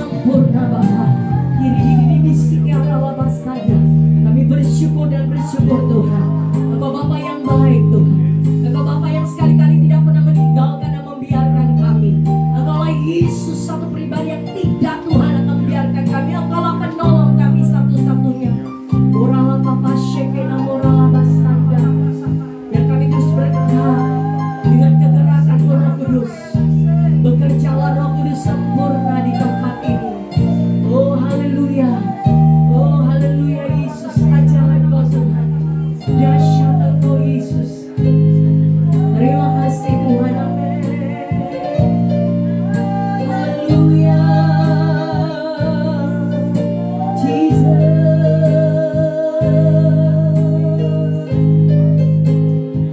sempurna Bapa. Diri bisik yang rawat saja. Kami bersyukur dan bersyukur Tuhan. Engkau Bapa yang baik Tuhan. Engkau Bapa yang sekali-kali tidak pernah meninggalkan dan membiarkan kami. Engkaulah Yesus, satu pribadi yang tidak Tuhan akan membiarkan kami. Engkaulah penolong kami satu-satunya. Oralah Papa Shekena Morala Basanda. Dan kami terus bergerak dengan kegerakan Roh Kudus. Bekerjalah Roh Kudus sempurna di tempat ini. Oh haleluya. Oh haleluya Yesus, ajaran Engkau Tuhan. Dahsyat Engkau Yesus. Terima kasih Tuhan. Amin. Haleluya. Jesus.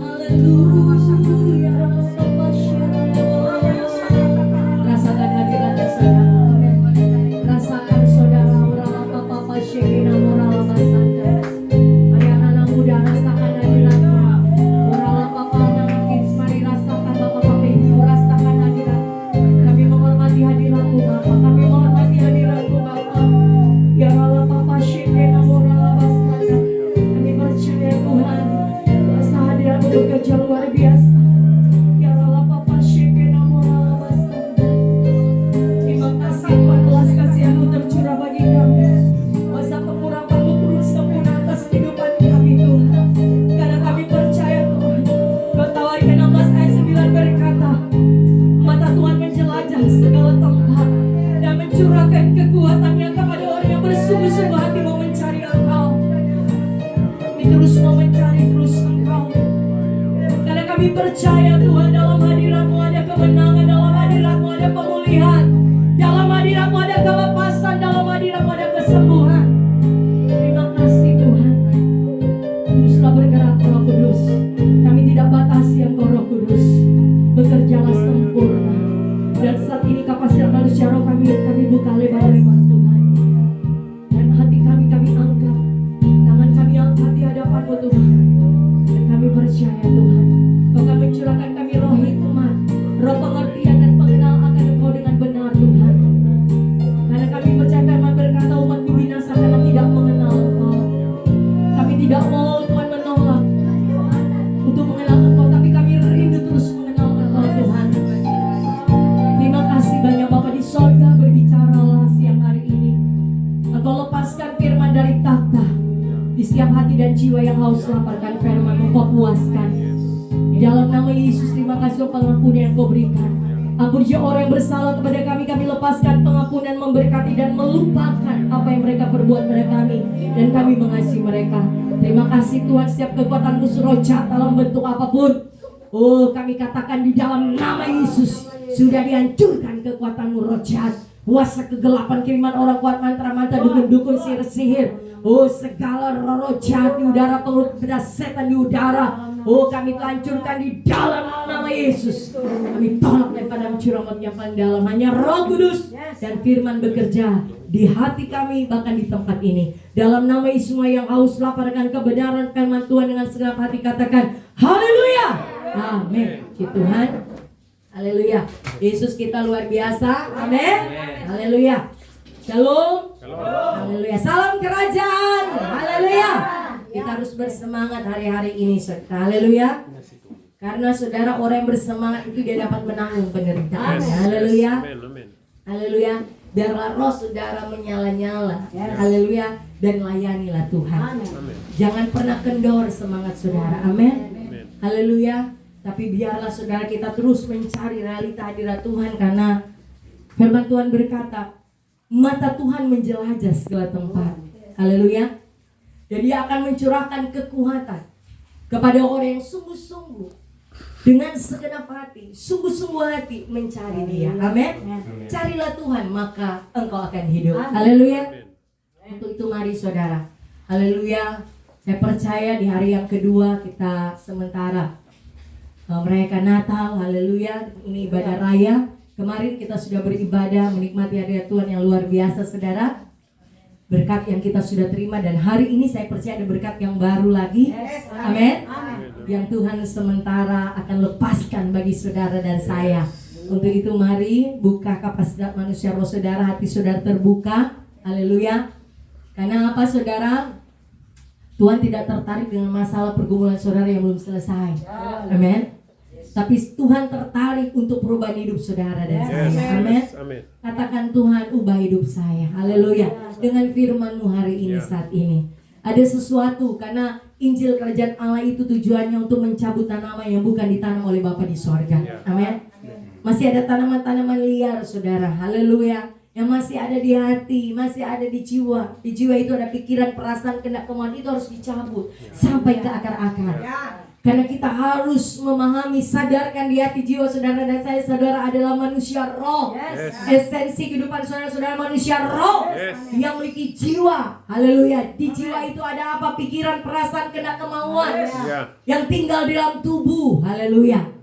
Haleluya. Rasakan hadiratnya saudara. Amin. Rasakan saudara. Orala Papa Shekina Morala Basanda. Mari anak-anak muda rasakan hadiratnya. Orala Papa anak kids, mari rasakan Bapak-bapak ibu, rasakan hadirat. Kami menghormati hadiratmu Bapa. Kami menghormati hadiratmu Bapa. Ya Allah Papa Shekina Morala Basanda. Kami percaya Tuhan, kuasa hadiratmu bekerja luar biasa. Ya Allah Papa Shekina Morala Basanda. Terima kasih Tuhan, belas kasihan-Mu tercurah bagi kami. Kuasa pengurapan-Mu turun sempurna atas kehidupan kami Tuhan. Karena kami percaya Tuhan, Kau tawarkan 16 ayat 9 berkata, mata Tuhan menjelajah segala tempat dan mencurahkan kekuatannya kepada orang yang bersungguh-sungguh hati mau mencari Engkau. Kami terus mau mencari terus Engkau. Karena kami percaya Tuhan, dalam hadirat-Mu ada kemenangan, dalam hadirat-Mu ada pemulihan, dalam hadirat-Mu ada kelepasan, dalam hadirat-Mu ada kesembuhan. Terima kasih Tuhan. Teruslah bergerak Roh Kudus. Kami tidak batasi Engkau Roh Kudus. Bekerjalah sempurna. Dan saat ini kapasitas manusia roh kami buka lebar-lebar Tuhan. Dan hati kami angkat. Tangan kami angkat di hadapan-Mu Tuhan. Dan kami percaya Tuhan, Kau akan mencurahkan kami roh hikmat, roh pengertian dan pengenal akan Engkau dengan benar Tuhan. Karena kami percaya firman berkata umat-Mu binasa karena tidak mengenal Engkau. Kami tidak mau Tuhan menolak untuk mengenal Engkau, tapi kami rindu terus mengenal Engkau Tuhan. Terima kasih banyak Bapa di sorga, berbicaralah siang hari ini. Engkau lepaskan firman dari takhta di setiap hati dan jiwa yang haus laparkan firman, Engkau puaskan. Di dalam nama Yesus, terima kasih pengampunan yang Kau berikan. Ampuni orang yang bersalah kepada kami lepaskan pengampunan, memberkati dan melupakan apa yang mereka perbuat pada kami, dan kami mengasihi mereka. Terima kasih Tuhan, setiap kekuatan musuh roh jahat dalam bentuk apapun, oh kami katakan di dalam nama Yesus, sudah dihancurkan kekuatan roh jahat, kuasa kegelapan, kiriman orang kuat, mantra-mantra, dukun-dukun, sihir-sihir, oh segala roh jahat di udara, pengelut bedas setan di udara, oh kami hancurkan di dalam nama Yesus. Kami tolak daripada mencurahkan yang paling dalam. Hanya Roh Kudus dan firman bekerja di hati kami, bahkan di tempat ini. Dalam nama Yesus, semua yang haus laparkan kebenaran firman Tuhan dengan segenap hati katakan haleluya. Amin. Puji Tuhan. Haleluya. Yesus kita luar biasa. Amin. Haleluya. Shalom. Haleluya. Salam kerajaan. Haleluya. Kita harus bersemangat hari-hari ini saudara. Haleluya. Karena saudara, orang yang bersemangat itu dia dapat menanggung penderitaan. Haleluya. Haleluya. Biarlah roh saudara menyala-nyala. Haleluya. Dan layanilah Tuhan. Jangan pernah kendor semangat saudara. Amin. Haleluya. Tapi biarlah saudara kita terus mencari realita hadirat Tuhan. Karena firman Tuhan berkata, mata Tuhan menjelajah segala tempat. Haleluya. Dan Dia akan mencurahkan kekuatan kepada orang yang sungguh-sungguh dengan segenap hati, sungguh-sungguh hati mencari Dia. Amin. Carilah Tuhan, maka engkau akan hidup. Haleluya. Untuk itu mari saudara. Haleluya. Saya percaya di hari yang kedua kita sementara merayakan Natal. Haleluya. Ini ibadah raya. Kemarin kita sudah beribadah, menikmati hadirat Tuhan yang luar biasa saudara. Berkat yang kita sudah terima, dan hari ini saya percaya ada berkat yang baru lagi. Amin. Yang Tuhan sementara akan lepaskan bagi saudara dan saya. Untuk itu mari buka kapasitas manusia roh saudara, hati saudara terbuka. Haleluya. Karena apa saudara? Tuhan tidak tertarik dengan masalah pergumulan saudara yang belum selesai. Amin. Tapi Tuhan tertarik untuk perubahan hidup saudara dan saya. Amin. Katakan, Tuhan, ubah hidup saya. Haleluya. Dengan firman-Mu hari ini, saat ini. Ada sesuatu, karena Injil Kerajaan Allah itu tujuannya untuk mencabut tanaman yang bukan ditanam oleh Bapa di sorga. Amin. Masih ada tanaman-tanaman liar saudara. Haleluya. Yang masih ada di hati, masih ada di jiwa. Di jiwa itu ada pikiran, perasaan, kehendak, kemauan, itu harus dicabut sampai ke akar-akar. Karena kita harus memahami, sadarkan di hati jiwa saudara dan saya, saudara adalah manusia roh. Esensi kehidupan saudara manusia roh yang memiliki jiwa. Haleluya. Di jiwa itu ada apa? Pikiran, perasaan, kehendak, kemauan yang tinggal di dalam tubuh. Haleluya.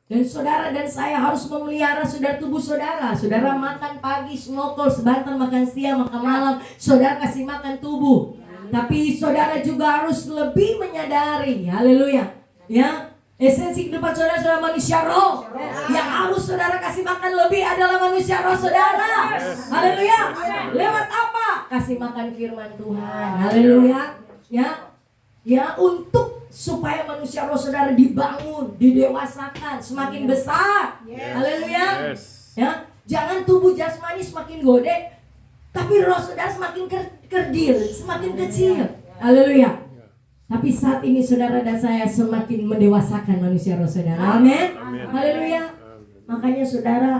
Dan saudara dan saya harus memelihara saudara, tubuh saudara. Saudara makan pagi, semokol, sebentar makan siang, makan malam, saudara kasih makan tubuh. Tapi saudara juga harus lebih menyadari, haleluya, ya, esensi kehidupan saudara manusia roh. Yang harus saudara kasih makan lebih adalah manusia roh saudara. Haleluya. Lewat apa? Kasih makan firman Tuhan. Haleluya. Ya, untuk supaya manusia roh saudara dibangun, didewasakan, semakin besar. Haleluya. Ya, jangan tubuh jasmani semakin gede, tapi roh saudara semakin kerdil, semakin kecil. Haleluya. Tapi saat ini saudara dan saya semakin mendewasakan manusia roh saudara. Amin. Haleluya. Makanya saudara,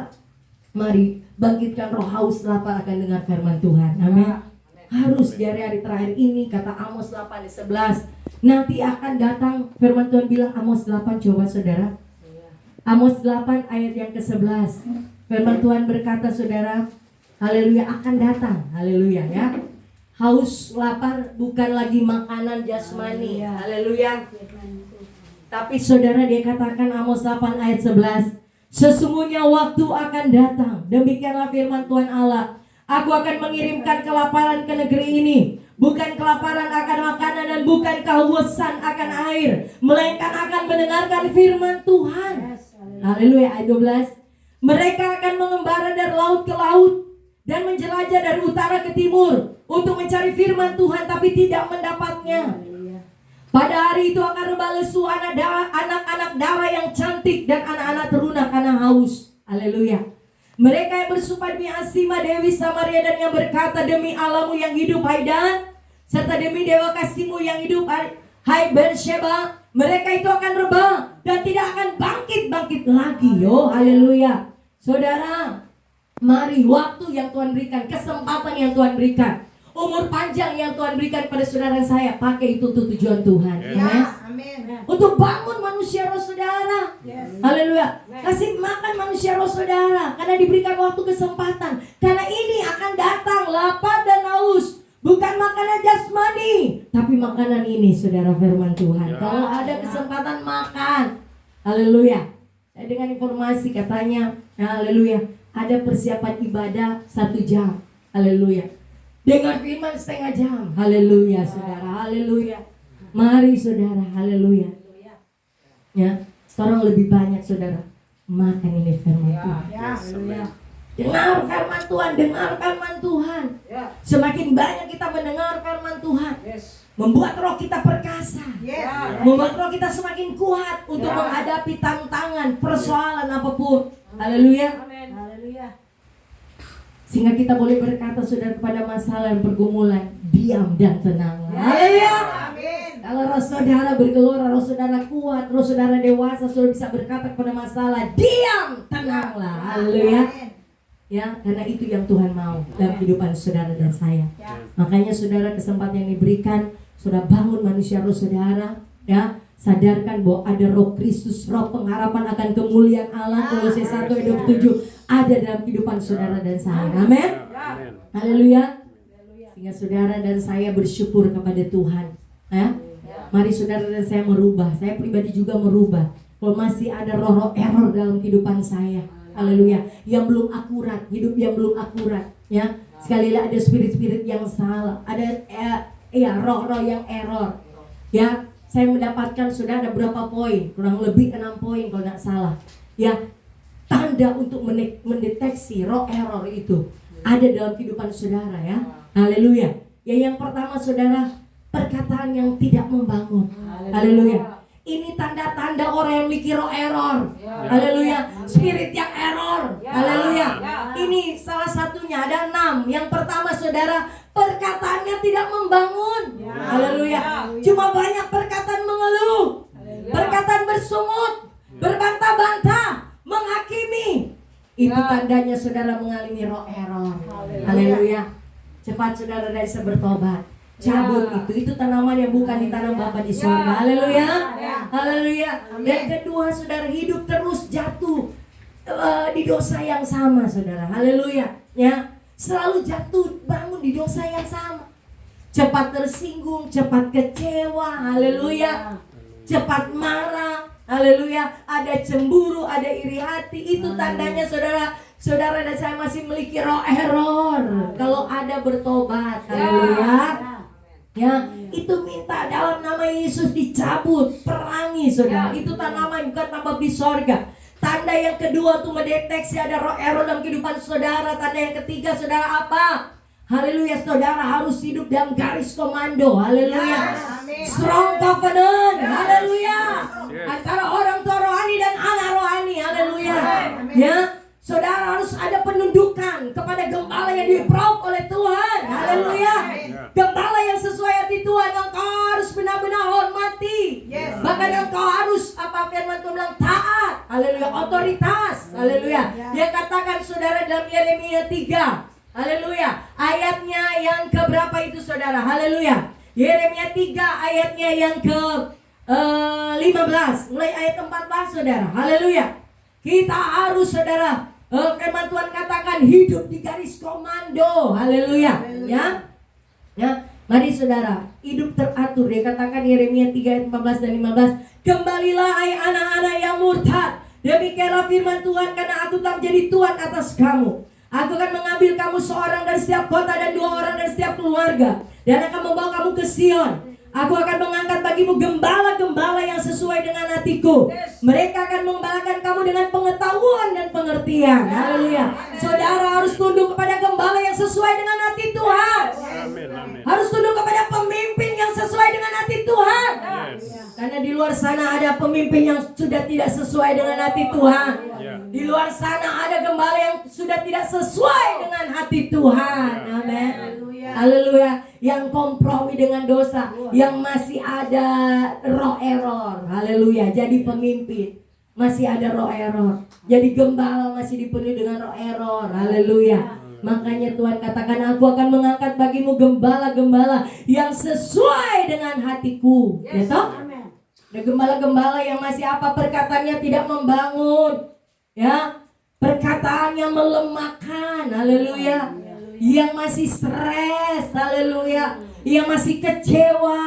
mari bangkitkan roh haus lapar akan dengar firman Tuhan. Amin. Harus di hari-hari terakhir ini, kata Amos 8:11, nanti akan datang, firman Tuhan bilang. Amos 8, coba saudara, Amos 8 ayat yang ke-11. Firman Tuhan berkata saudara, haleluya, akan datang. Haleluya, ya. Haus lapar bukan lagi makanan jasmani. Haleluya. Tapi saudara, dia katakan Amos 8 ayat 11, sesungguhnya waktu akan datang, demikianlah firman Tuhan Allah, aku akan mengirimkan kelaparan ke negeri ini. Bukan kelaparan akan makanan dan bukan kehausan akan air, melainkan akan mendengarkan firman Tuhan. Haleluya. Ayat 12, mereka akan mengembara dari laut ke laut dan menjelajah dari utara ke timur untuk mencari firman Tuhan, tapi tidak mendapatnya. Pada hari itu akan rebah lesu anak-anak darah yang cantik dan anak-anak teruna karena haus. Haleluya. Mereka yang bersumpah demi Asima Dewi Samaria dan yang berkata demi Allahmu yang hidup hai Dan, serta demi dewa kasihmu yang hidup hai Beersheba, mereka itu akan rebah dan tidak akan bangkit lagi. Oh haleluya. Saudara, mari waktu yang Tuhan berikan, kesempatan yang Tuhan berikan, umur panjang yang Tuhan berikan pada saudara saya, pakai itu untuk tujuan Tuhan. Amin. Untuk bangun manusia roh saudara. Haleluya. Kasih makan manusia roh saudara, karena diberikan waktu, kesempatan. Karena ini akan datang lapar dan haus, bukan makanan jasmani, tapi makanan ini saudara, firman Tuhan. Kalau ada kesempatan makan. Haleluya. Dengan informasi katanya, haleluya, ada persiapan ibadah 1 jam. Haleluya. Dengan firman setengah jam. Haleluya saudara. Haleluya. Mari saudara. Haleluya. Ya, sekarang lebih banyak saudara makan ini firman Tuhan. Dengar firman Tuhan. Dengar firman Tuhan. Semakin banyak kita mendengar firman Tuhan, membuat roh kita perkasa, membuat roh kita semakin kuat untuk menghadapi tantangan, persoalan apapun. Haleluya. Sehingga kita boleh berkata saudara kepada masalah dan pergumulan, diam dan tenang. Haleluya. Kalau roh saudara bergelora, roh saudara kuat, roh saudara dewasa, saudara bisa berkata kepada masalah, diam, tenanglah. Haleluya. Ya, karena itu yang Tuhan mau dalam kehidupan saudara dan saya. Makanya saudara, kesempatan yang diberikan, saudara bangun manusia roh saudara, ya. Sadarkan bahwa ada roh Kristus, roh pengharapan akan kemuliaan Allah, Kolose 1 ayat 27 ada dalam kehidupan saudara dan saya. Amin. Haleluya. Sehingga saudara dan saya bersyukur kepada Tuhan. Ya. Mari saudara dan saya merubah. Saya pribadi juga merubah. Kalau masih ada roh-roh error dalam kehidupan saya, haleluya, yang belum akurat, hidup yang belum akurat, ya. Sekali lagi ada spirit-spirit yang salah, ada roh-roh yang error, ya. Saya mendapatkan sudah ada berapa poin, kurang lebih 6 poin kalau tidak salah, ya. tanda untuk mendeteksi roh error itu ada dalam kehidupan saudara ya. Haleluya. Ya, yang pertama saudara, perkataan yang tidak membangun. Haleluya. Ini tanda-tanda orang yang memiliki roh error. Haleluya. Spirit yang error. Haleluya. Ini salah satunya, ada 6. Yang pertama saudara, perkataannya tidak membangun. Haleluya. Cuma banyak perkataan mengeluh, perkataan bersungut, berbantah-bantah, menghakimi. Itu tandanya saudara mengalami roh error. Haleluya. Cepat saudara dan bisa bertobat. Cabut itu tanaman yang bukan ditanam Bapa di surga. Haleluya. Haleluya. Dan kedua saudara, hidup terus jatuh di dosa yang sama saudara. Haleluya. Ya, selalu jatuh bangun di dosa yang sama. Cepat tersinggung, cepat kecewa. Haleluya. Cepat marah. Haleluya. Ada cemburu, ada iri hati. Itu tandanya saudara dan saya masih memiliki roh error. Kalau ada bertobat. Haleluya. Ya, itu minta dalam nama Yesus dicabut, perangi saudara. Itu tanaman bukan tambah di sorga. Tanda yang kedua untuk mendeteksi ada roh error dalam kehidupan saudara. Tanda yang ketiga saudara apa? Haleluya, saudara harus hidup dalam garis komando. Haleluya. Strong covenant. Haleluya. Antara orang tua rohani dan anak rohani. Haleluya. Ya, saudara harus ada penundukan kepada gembala yang di-approve oleh Tuhan. Haleluya. Gembala yang sesuai hati Tuhan, engkau harus benar-benar hormati. Bahkan engkau harus, apa firman Tuhan bilang, taat. Haleluya. Otoritas. Haleluya. Dia katakan saudara dalam Yeremia 3. Haleluya. Ayatnya yang keberapa itu saudara? Haleluya. Yeremia 3 ayatnya yang ke 15. Mulai ayat 14 saudara. Haleluya. Kita harus saudara, firman Tuhan katakan hidup di garis komando. Haleluya. Ya, mari saudara, hidup teratur. Dia katakan Yeremia 3 ayat 14 dan 15. Kembalilah hai anak-anak yang murtad. Demikianlah firman Tuhan, karena aku telah menjadi Tuhan atas kamu. Aku akan mengambil kamu seorang dari setiap kota dan 2 orang dari setiap keluarga, dan akan membawa kamu ke Sion. Aku akan mengangkat bagimu gembala-gembala yang sesuai dengan hatiku. Mereka akan mengembalakan kamu dengan pengetahuan dan pengertian. Haleluya. Saudara harus tunduk kepada gembala yang sesuai dengan hati Tuhan. Harus tunduk kepada pemimpin yang sesuai dengan hati Tuhan. Karena di luar sana ada pemimpin yang sudah tidak sesuai dengan hati Tuhan. Di luar sana ada gembala yang sudah tidak sesuai dengan hati Tuhan. Amin. Haleluya. Yang kompromi dengan dosa, yang masih ada roh error. Haleluya. Jadi pemimpin masih ada roh error. Jadi gembala masih dipenuhi dengan roh error. Haleluya. Makanya Tuhan katakan, aku akan mengangkat bagimu gembala-gembala yang sesuai dengan hatiku. Ya toh? Ada gembala-gembala yang masih apa? Perkataannya tidak membangun. Ya, perkataannya melemahkan. Haleluya. Yang masih stres. Haleluya. Yang masih kecewa,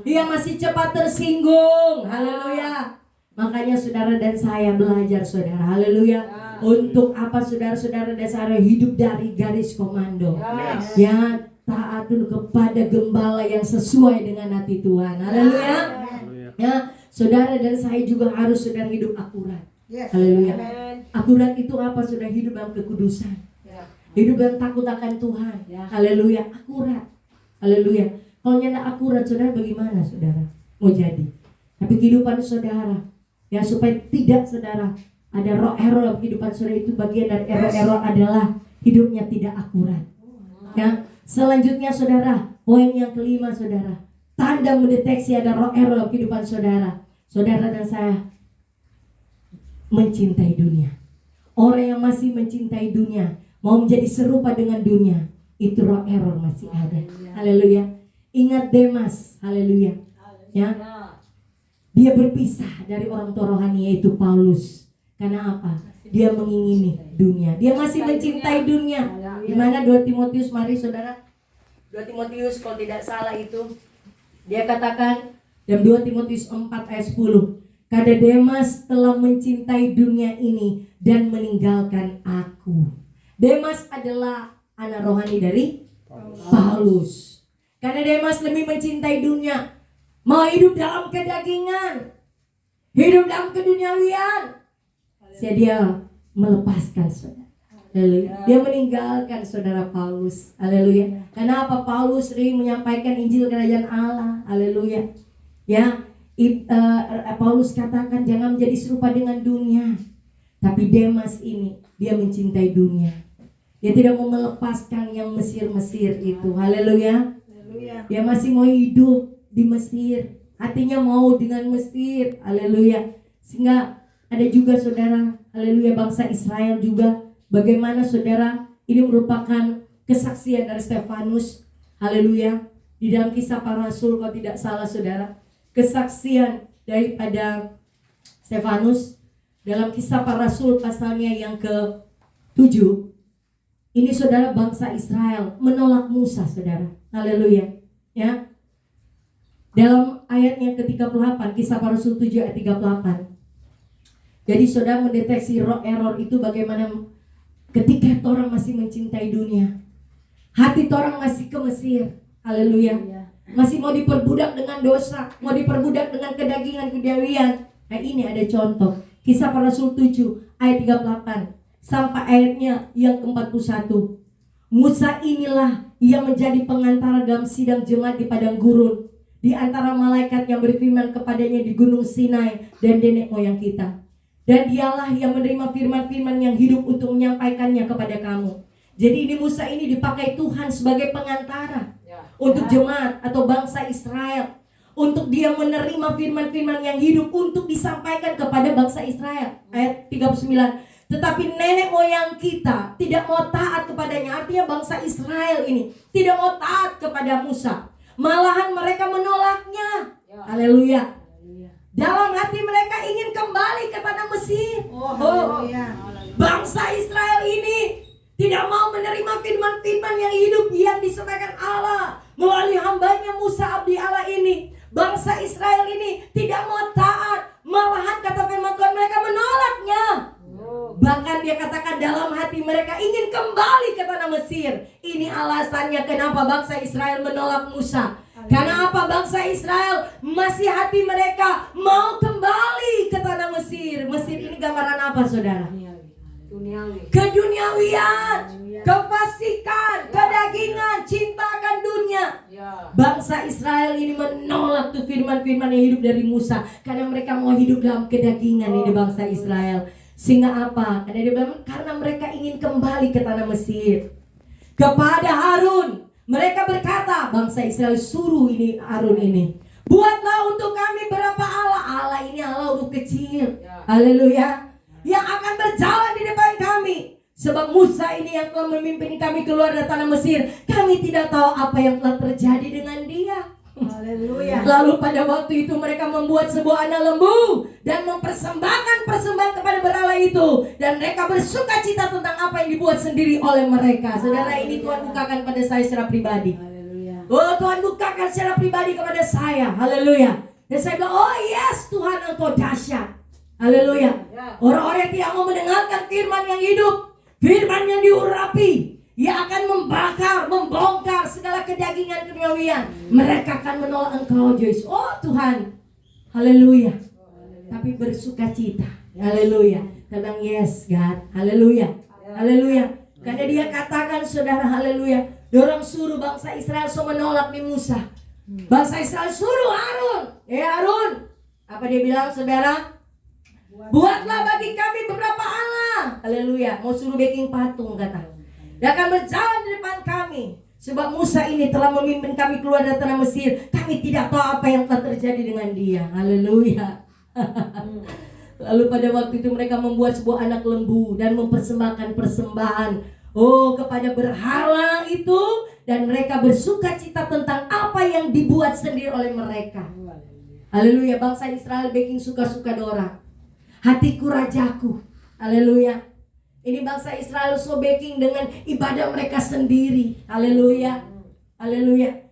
yang masih cepat tersinggung. Haleluya. Makanya saudara dan saya belajar saudara. Haleluya. Untuk apa saudara-saudara dan saya hidup dari garis komando. Ya, taat dulu kepada gembala yang sesuai dengan hati Tuhan. Haleluya. Ya, saudara dan saya juga harus saudara hidup akurat. Haleluya. Akurat itu apa? Sudah hidup dalam kekudusan. Hidup dan takut akan Tuhan. Haleluya. Akurat. Haleluya. Kalau nyanda akurat saudara, bagaimana saudara mau jadi? Tapi kehidupan saudara, ya, supaya tidak saudara ada roh error dalam kehidupan saudara, itu bagian dari error adalah hidupnya tidak akurat. Ya. Selanjutnya saudara, poin yang kelima saudara, tanda mendeteksi ada roh error dalam kehidupan saudara. Saudara dan saya mencintai dunia. Orang yang masih mencintai dunia, mau menjadi serupa dengan dunia, itu roh error masih ada. Haleluya. Ingat Demas. Haleluya. Ya. Dia berpisah dari orang tua rohani yaitu Paulus. Karena apa? Dia mengingini dunia. Dia masih mencintai dunia. Di mana 2 Timotius, mari saudara. 2 Timotius kalau tidak salah itu dia katakan dalam 2 Timotius 4 ayat 10. Karena Demas telah mencintai dunia ini dan meninggalkan aku. Demas adalah anak rohani dari Paulus. Karena Demas lebih mencintai dunia, mau hidup dalam kedagingan, hidup dalam keduniawian. Dia melepaskan saudara. Haleluya. Dia meninggalkan saudara Paulus. Haleluya. Karena apa? Paulus sering menyampaikan Injil kerajaan Allah. Haleluya. Ya, Paulus katakan jangan menjadi serupa dengan dunia. Tapi Demas ini dia mencintai dunia. Dia tidak mau melepaskan yang Mesir-Mesir itu. Haleluya. Dia masih mau hidup di Mesir. Hatinya mau dengan Mesir. Haleluya. Sehingga ada juga saudara, haleluya, bangsa Israel juga. Bagaimana saudara, ini merupakan kesaksian dari Stefanus. Haleluya. Di dalam Kisah Para Rasul kalau tidak salah saudara, kesaksian daripada Stefanus dalam Kisah Para Rasul pasalnya yang ke-7. Ini saudara, bangsa Israel menolak Musa saudara. Haleluya. Ya. Dalam ayat yang ke-38, Kisah Para Rasul 7 ayat 38. Jadi saudara mendeteksi error itu bagaimana ketika orang masih mencintai dunia. Hati orang masih ke Mesir. Haleluya. Masih mau diperbudak dengan dosa, mau diperbudak dengan kedagingan, kedawian. Nah ini ada contoh. Kisah Para Rasul 7 ayat 38 sampai ayatnya yang ke-41. Musa inilah yang menjadi pengantara dalam sidang jemaat di padang gurun, di antara malaikat yang berfirman kepadanya di gunung Sinai dan nenek moyang kita. Dan dialah yang menerima firman-firman yang hidup untuk menyampaikannya kepada kamu. Jadi ini Musa ini dipakai Tuhan sebagai pengantara untuk jemaat atau bangsa Israel, untuk dia menerima firman-firman yang hidup untuk disampaikan kepada bangsa Israel. Ayat 39. Tetapi nenek moyang kita tidak mau taat kepadanya. Artinya bangsa Israel ini tidak mau taat kepada Musa. Malahan mereka menolaknya. Haleluya. Dalam hati mereka ingin kembali ke tanah Mesir. Bangsa Israel ini tidak mau menerima firman-firman yang hidup yang disampaikan Allah melalui hambanya Musa abdi Allah ini. Bangsa Israel ini tidak mau taat. Malahan kata firman Tuhan, mereka menolaknya. Bahkan dia katakan dalam hati mereka ingin kembali ke tanah Mesir. Ini alasannya kenapa bangsa Israel menolak Musa. Karena apa? Bangsa Israel masih hati mereka mau kembali ke tanah Mesir. Mesir ini gambaran apa saudara? Keduniawian, kefasikan, kedagingan, cinta akan dunia. Bangsa Israel ini menolak tuh firman-firman yang hidup dari Musa. Karena mereka mau hidup dalam kedagingan ini bangsa Israel. Sehingga apa? Karena mereka ingin kembali ke tanah Mesir. Kepada Harun mereka berkata, bangsa Israel suruh ini Harun ini, buatlah untuk kami berapa Allah. Allah ini Allah huruf kecil. Haleluya. Yang akan berjalan di depan kami. Sebab Musa ini yang telah memimpin kami keluar dari tanah Mesir. Kami tidak tahu apa yang telah terjadi dengan dia. Haleluya. Lalu pada waktu itu mereka membuat sebuah anak lembu dan mempersembahkan persembahan kepada berhala itu. Dan mereka bersuka cita tentang apa yang dibuat sendiri oleh mereka. Saudara, ini Tuhan bukakan pada saya secara pribadi. Haleluya. Oh, Tuhan bukakan secara pribadi kepada saya. Haleluya. Dan saya bilang, oh yes Tuhan, engkau dahsyat. Haleluya. Orang-orang yang tidak mau mendengarkan firman yang hidup, firman yang diurapi, ia akan membakar, membongkar segala kedagingan keduniawian. Mereka akan menolak engkau, Joyce. Oh Tuhan, haleluya. Tapi bersuka cita, haleluya. Tentang yes God, haleluya, haleluya. Karena dia katakan saudara, haleluya, dorong suruh bangsa Israel menolak nih Musa. Bangsa Israel suruh Harun, Harun, apa dia bilang saudara? Buatlah bagi kami beberapa Allah. Haleluya. Mau suruh bikin patung kata. Dia akan berjalan di depan kami. Sebab Musa ini telah memimpin kami keluar dari tanah Mesir. Kami tidak tahu apa yang telah terjadi dengan dia. Haleluya. Lalu pada waktu itu mereka membuat sebuah anak lembu dan mempersembahkan persembahan kepada berhala itu. Dan mereka bersuka cita tentang apa yang dibuat sendiri oleh mereka. Haleluya. Bangsa Israel bikin suka-suka dorang. Hatiku rajaku. Haleluya. Ini bangsa Israel so baking dengan ibadah mereka sendiri. Haleluya. Haleluya.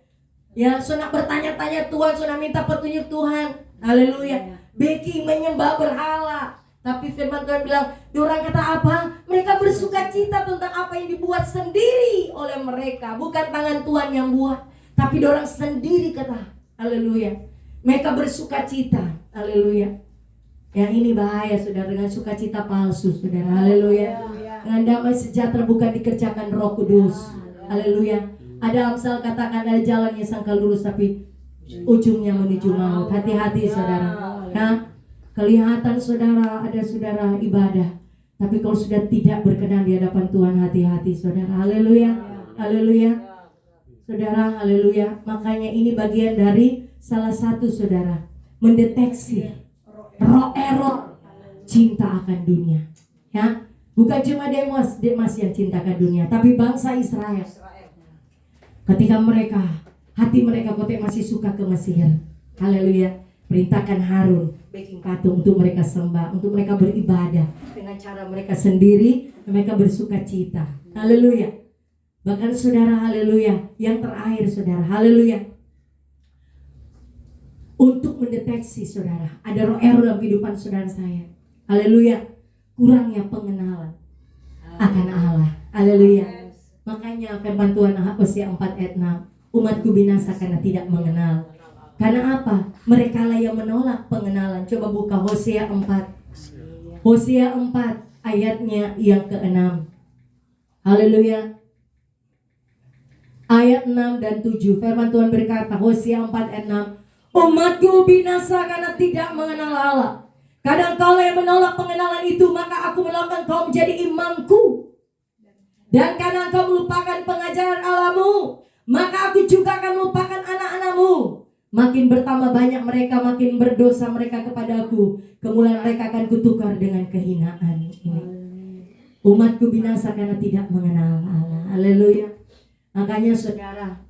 Ya, so nak bertanya-tanya Tuhan, so nak minta petunjuk Tuhan. Haleluya. Baking menyembah berhala. Tapi firman Tuhan bilang, orang kata apa? Mereka bersuka cita tentang apa yang dibuat sendiri oleh mereka. Bukan tangan Tuhan yang buat, tapi orang sendiri kata. Haleluya. Mereka bersuka cita. Haleluya. Yang ini bahaya saudara, dengan sukacita palsu saudara. Haleluya. Dengan damai sejahtera bukan dikerjakan Roh Kudus. Haleluya. Ada Amsal katakan ada jalan yang sangka lurus tapi ujungnya menuju maut. Hati-hati saudara. Nah, kelihatan saudara ada saudara ibadah, tapi kalau sudah tidak berkenan di hadapan Tuhan, hati-hati saudara. Haleluya. Haleluya. Saudara, haleluya. Makanya ini bagian dari salah satu saudara mendeteksi roh error cinta akan dunia. Ya, bukan cuma Demas yang cinta akan dunia, tapi bangsa Israel. Ketika hati mereka masih suka ke Mesir. Haleluya. Perintahkan Harun bikin patung untuk mereka sembah, untuk mereka beribadah dengan cara mereka sendiri, mereka bersuka cita. Haleluya. Bahkan saudara, haleluya, yang terakhir saudara, haleluya, untuk mendeteksi saudara ada roh error dalam kehidupan saudara saya, haleluya, kurangnya pengenalan akan Allah. Haleluya. Makanya firman Tuhan Hosea 4 ayat 6, umatku binasa karena tidak mengenal. Karena apa? Mereka lah yang menolak pengenalan. Coba buka Hosea 4. Hosea 4 ayatnya yang ke-6. Haleluya. Ayat 6 dan 7. Firman Tuhan berkata, Hosea 4 ayat 6. Umatku binasa karena tidak mengenal Allah. Kadang kau yang menolak pengenalan itu, maka aku melakukan kau menjadi imamku. Dan karena engkau melupakan pengajaran Allahmu, maka aku juga akan melupakan anak-anakmu. Makin bertambah banyak mereka, makin berdosa mereka kepadaku. Kemuliaan mereka akan kutukar dengan kehinaan. Ini umatku binasa karena tidak mengenal Allah. Haleluya. Makanya saudara,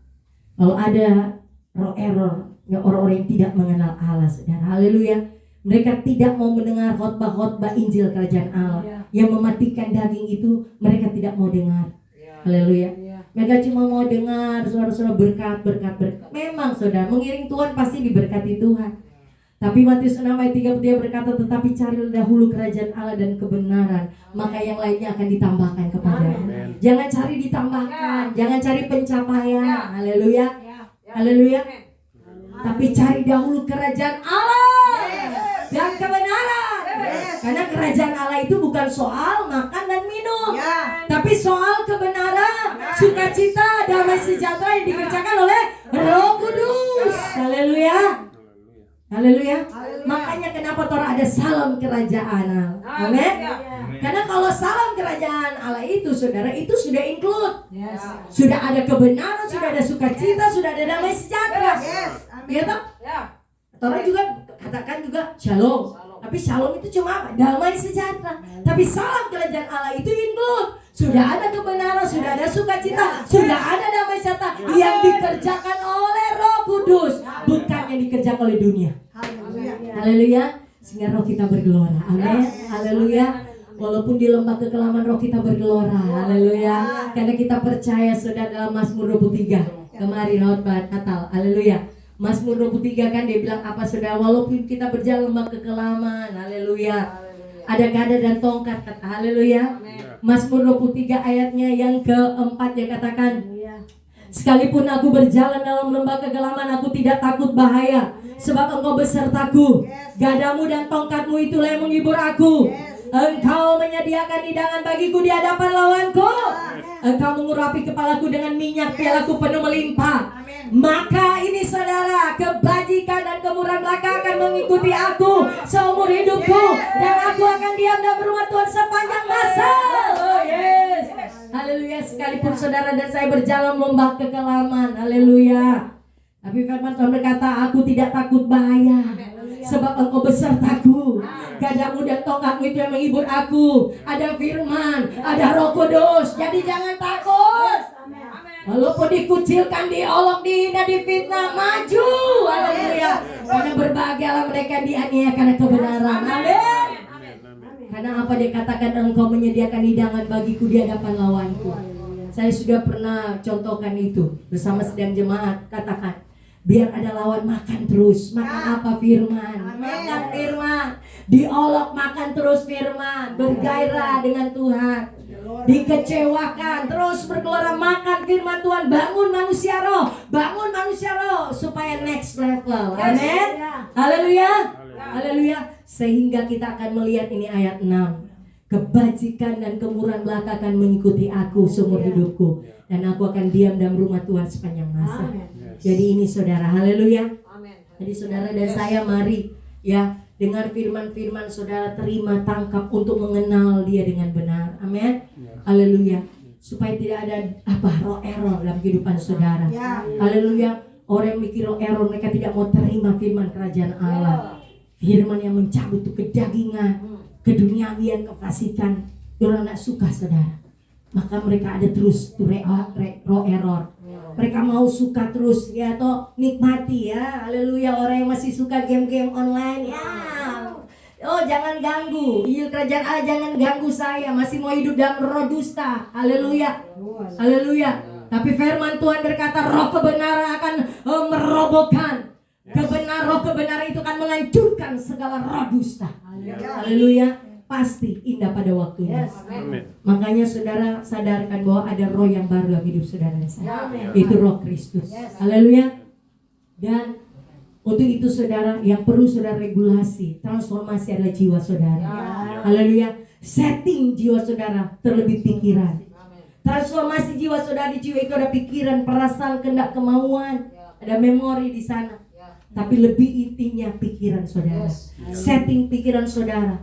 kalau ada roh error, orang-orang yang tidak mengenal Allah saudara, haleluya, mereka tidak mau mendengar khotbah-khotbah Injil Kerajaan Allah yang mematikan daging itu, mereka tidak mau dengar. Haleluya. Mereka cuma mau dengar suara-suara berkat. Memang saudara, mengiring Tuhan pasti diberkati Tuhan. Tapi Matius 6 ayat 30 dia berkata, tetapi carilah dahulu kerajaan Allah dan kebenaran, maka yang lainnya akan ditambahkan kepadamu. Jangan cari ditambahkan, jangan cari pencapaian. Haleluya. Haleluya. Tapi cari dahulu kerajaan Allah dan kebenaran. Karena kerajaan Allah itu bukan soal makan dan minum, tapi soal kebenaran, sukacita, damai sejahtera yang dikerjakan oleh Roh Kudus. Haleluya. Haleluya. Makanya kenapa Torah ada salam kerajaan Allah. Amin. Karena kalau salam kerajaan Allah itu saudara, itu sudah include. Sudah ada kebenaran, sudah ada sukacita, sudah ada damai sejahtera. Ya toh? Torah juga katakan juga shalom. Tapi shalom itu cuma apa? Damai sejahtera. Tapi salam kerajaan Allah itu include. Sudah ada kebenaran, sudah ada sukacita, sudah ada damai sejahtera yang dikerjakan oleh Roh Kudus, bukan yang dikerjakan oleh dunia. Haleluya. Sehingga roh kita bergelora. Amin. Haleluya. Walaupun di lembah kekelaman roh kita bergelora. Haleluya. Karena kita percaya saudara dalam Mazmur 23 kemarin khotbah Natal. Haleluya. Mazmur 23 kan dia bilang apa saudara, walaupun kita berjalan lembah kekelaman, haleluya, ada gada dan tongkat, kata haleluya. Mazmur 23 ayatnya yang keempat dia katakan, sekalipun aku berjalan dalam lembah kekelaman, aku tidak takut bahaya, sebab engkau besertaku, gadamu dan tongkatmu itulah yang menghibur aku. Engkau menyediakan hidangan bagiku di hadapan lawanku. Engkau mengurapi kepalaku dengan minyak, pialaku penuh melimpah. Maka ini saudara, kebajikan dan kemurahan belaka akan mengikuti aku seumur hidupku, dan aku akan diam dalam rumah Tuhan sepanjang masa. Oh yes. Haleluya. Sekalipun saudara dan saya berjalan lembah kekelaman, haleluya, tapi firman Tuhan berkata, aku tidak takut bahaya, sebab engkau besertaku, gadamu dan tongkatmu itu yang menghibur aku. Ada firman, ada Roh Kudus, jadi jangan takut. Walaupun dikucilkan, diolok, dihina, difitnah, maju. Haleluya. Karena berbahagialah mereka dianiaya karena kebenaran. Amin. Karena apa dia katakan, engkau menyediakan hidangan bagiku di hadapan lawanku. Saya sudah pernah contohkan itu bersama sedang jemaat. Katakan, biar ada lawan, makan terus. Makan apa? Firman. Makan firman. Diolok, makan terus firman. Bergairah dengan Tuhan. Dikecewakan, terus bergelora, makan firman Tuhan. Bangun manusia roh. Bangun manusia roh supaya next level. Amin. Haleluya. Haleluya. Sehingga kita akan melihat ini ayat 6. Kebajikan dan kemurahan belaka akan mengikuti aku seumur hidupku, dan aku akan diam dalam rumah Tuhan sepanjang masa. Jadi ini saudara, haleluya. Jadi saudara dan saya mari ya dengar firman-firman saudara, terima, tangkap untuk mengenal dia dengan benar. Amin. Haleluya. Supaya tidak ada roh error dalam kehidupan saudara. Haleluya. Orang yang mikir roh error, mereka tidak mau terima firman kerajaan Allah. Firman yang mencabut itu kedagingan, keduniawian, kefasikan. Orang tidak suka saudara. Maka mereka ada terus tuh roh error. Mereka mau suka terus ya, atau nikmati ya. Haleluya. Orang yang masih suka game-game online ya. Oh, jangan ganggu. Injil kerajaan Allah, jangan ganggu saya. Masih mau hidup dalam roh dusta. Haleluya. Haleluya. Tapi firman Tuhan berkata roh kebenaran akan merobohkan. Roh kebenaran itu akan menghancurkan segala roh dusta. Haleluya. Pasti indah pada waktunya. Makanya saudara sadarkan bahwa ada roh yang baru dalam hidup saudara dan saya. Itu roh Kristus. Haleluya. Dan untuk itu saudara, yang perlu saudara regulasi, transformasi adalah jiwa saudara. Haleluya. Setting jiwa saudara, terlebih pikiran. Transformasi jiwa saudara, di jiwa itu ada pikiran, perasaan, kehendak, kemauan, ada memori di sana. Tapi lebih intinya pikiran saudara. Setting pikiran saudara.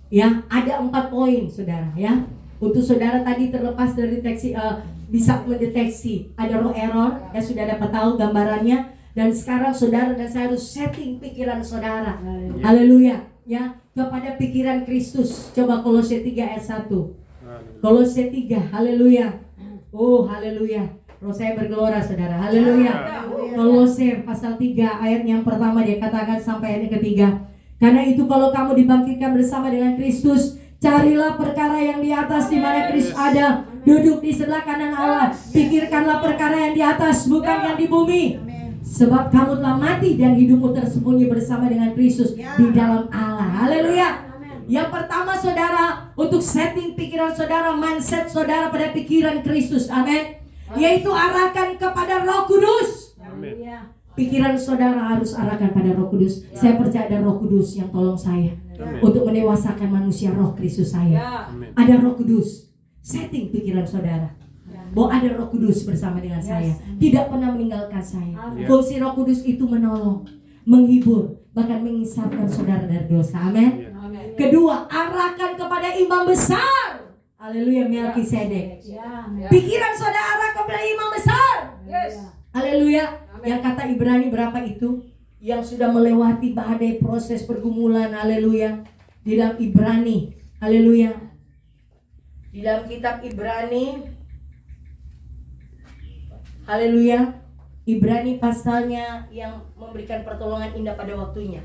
Ya, ada 4 poin saudara ya. Untuk saudara tadi terlepas dari deteksi, bisa mendeteksi ada roh error, ya sudah dapat tahu gambarannya. Dan sekarang saudara dan saya harus setting pikiran saudara. Haleluya. Ya, kepada pikiran Kristus. Coba Kolose 3 ayat 1. Kolose 3, haleluya. Oh, haleluya. Roh saya bergelora saudara. Haleluya. Kolose pasal 3 ayat yang pertama dia katakan sampai ayat yang ketiga. Karena itu kalau kamu dibangkitkan bersama dengan Kristus, carilah perkara yang di atas di mana Kristus ada, duduk di sebelah kanan Allah. Pikirkanlah perkara yang di atas, bukan yang di bumi. Sebab kamu telah mati dan hidupmu tersembunyi bersama dengan Kristus di dalam Allah. Haleluya. Yang pertama saudara, untuk setting pikiran saudara, mindset saudara pada pikiran Kristus. Amin. Yaitu arahkan kepada Roh Kudus. Amin. Pikiran saudara harus arahkan pada Roh Kudus. Saya percaya ada Roh Kudus yang tolong saya untuk mendewasakan manusia, Roh Kristus saya. Ada Roh Kudus. Setting pikiran saudara bahwa ada Roh Kudus bersama dengan saya, tidak pernah meninggalkan saya. Fungsi Roh Kudus itu menolong, menghibur, bahkan mengisapkan saudara dari dosa. Amin. Kedua, arahkan kepada imam besar. Haleluya, Melkisedek. Pikiran saudara arah kepada imam besar. Haleluya. Yang kata Ibrani berapa itu? Yang sudah melewati badai proses pergumulan. Haleluya. Di dalam Ibrani. Haleluya. Di dalam kitab Ibrani. Haleluya. Ibrani pasalnya yang memberikan pertolongan indah pada waktunya.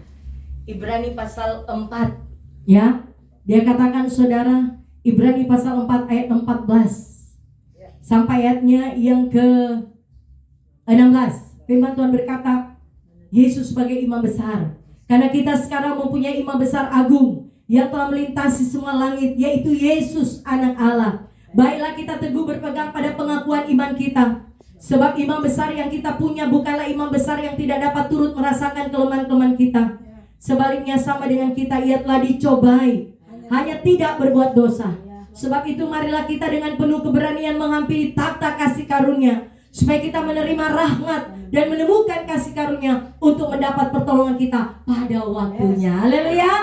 Ibrani pasal 4. Ya. Dia katakan saudara, Ibrani pasal 4 ayat 14 sampai ayatnya yang ke 16. Firman Tuhan berkata, Yesus sebagai imam besar. Karena kita sekarang mempunyai imam besar agung yang telah melintasi semua langit, yaitu Yesus anak Allah. Baiklah kita teguh berpegang pada pengakuan iman kita. Sebab imam besar yang kita punya bukanlah imam besar yang tidak dapat turut merasakan kelemahan-kelemahan kita. Sebaliknya sama dengan kita, ia telah dicobai, hanya tidak berbuat dosa. Sebab itu marilah kita dengan penuh keberanian menghampiri takhta kasih karunia, supaya kita menerima rahmat dan menemukan kasih karunia untuk mendapat pertolongan kita pada waktunya. Haleluya.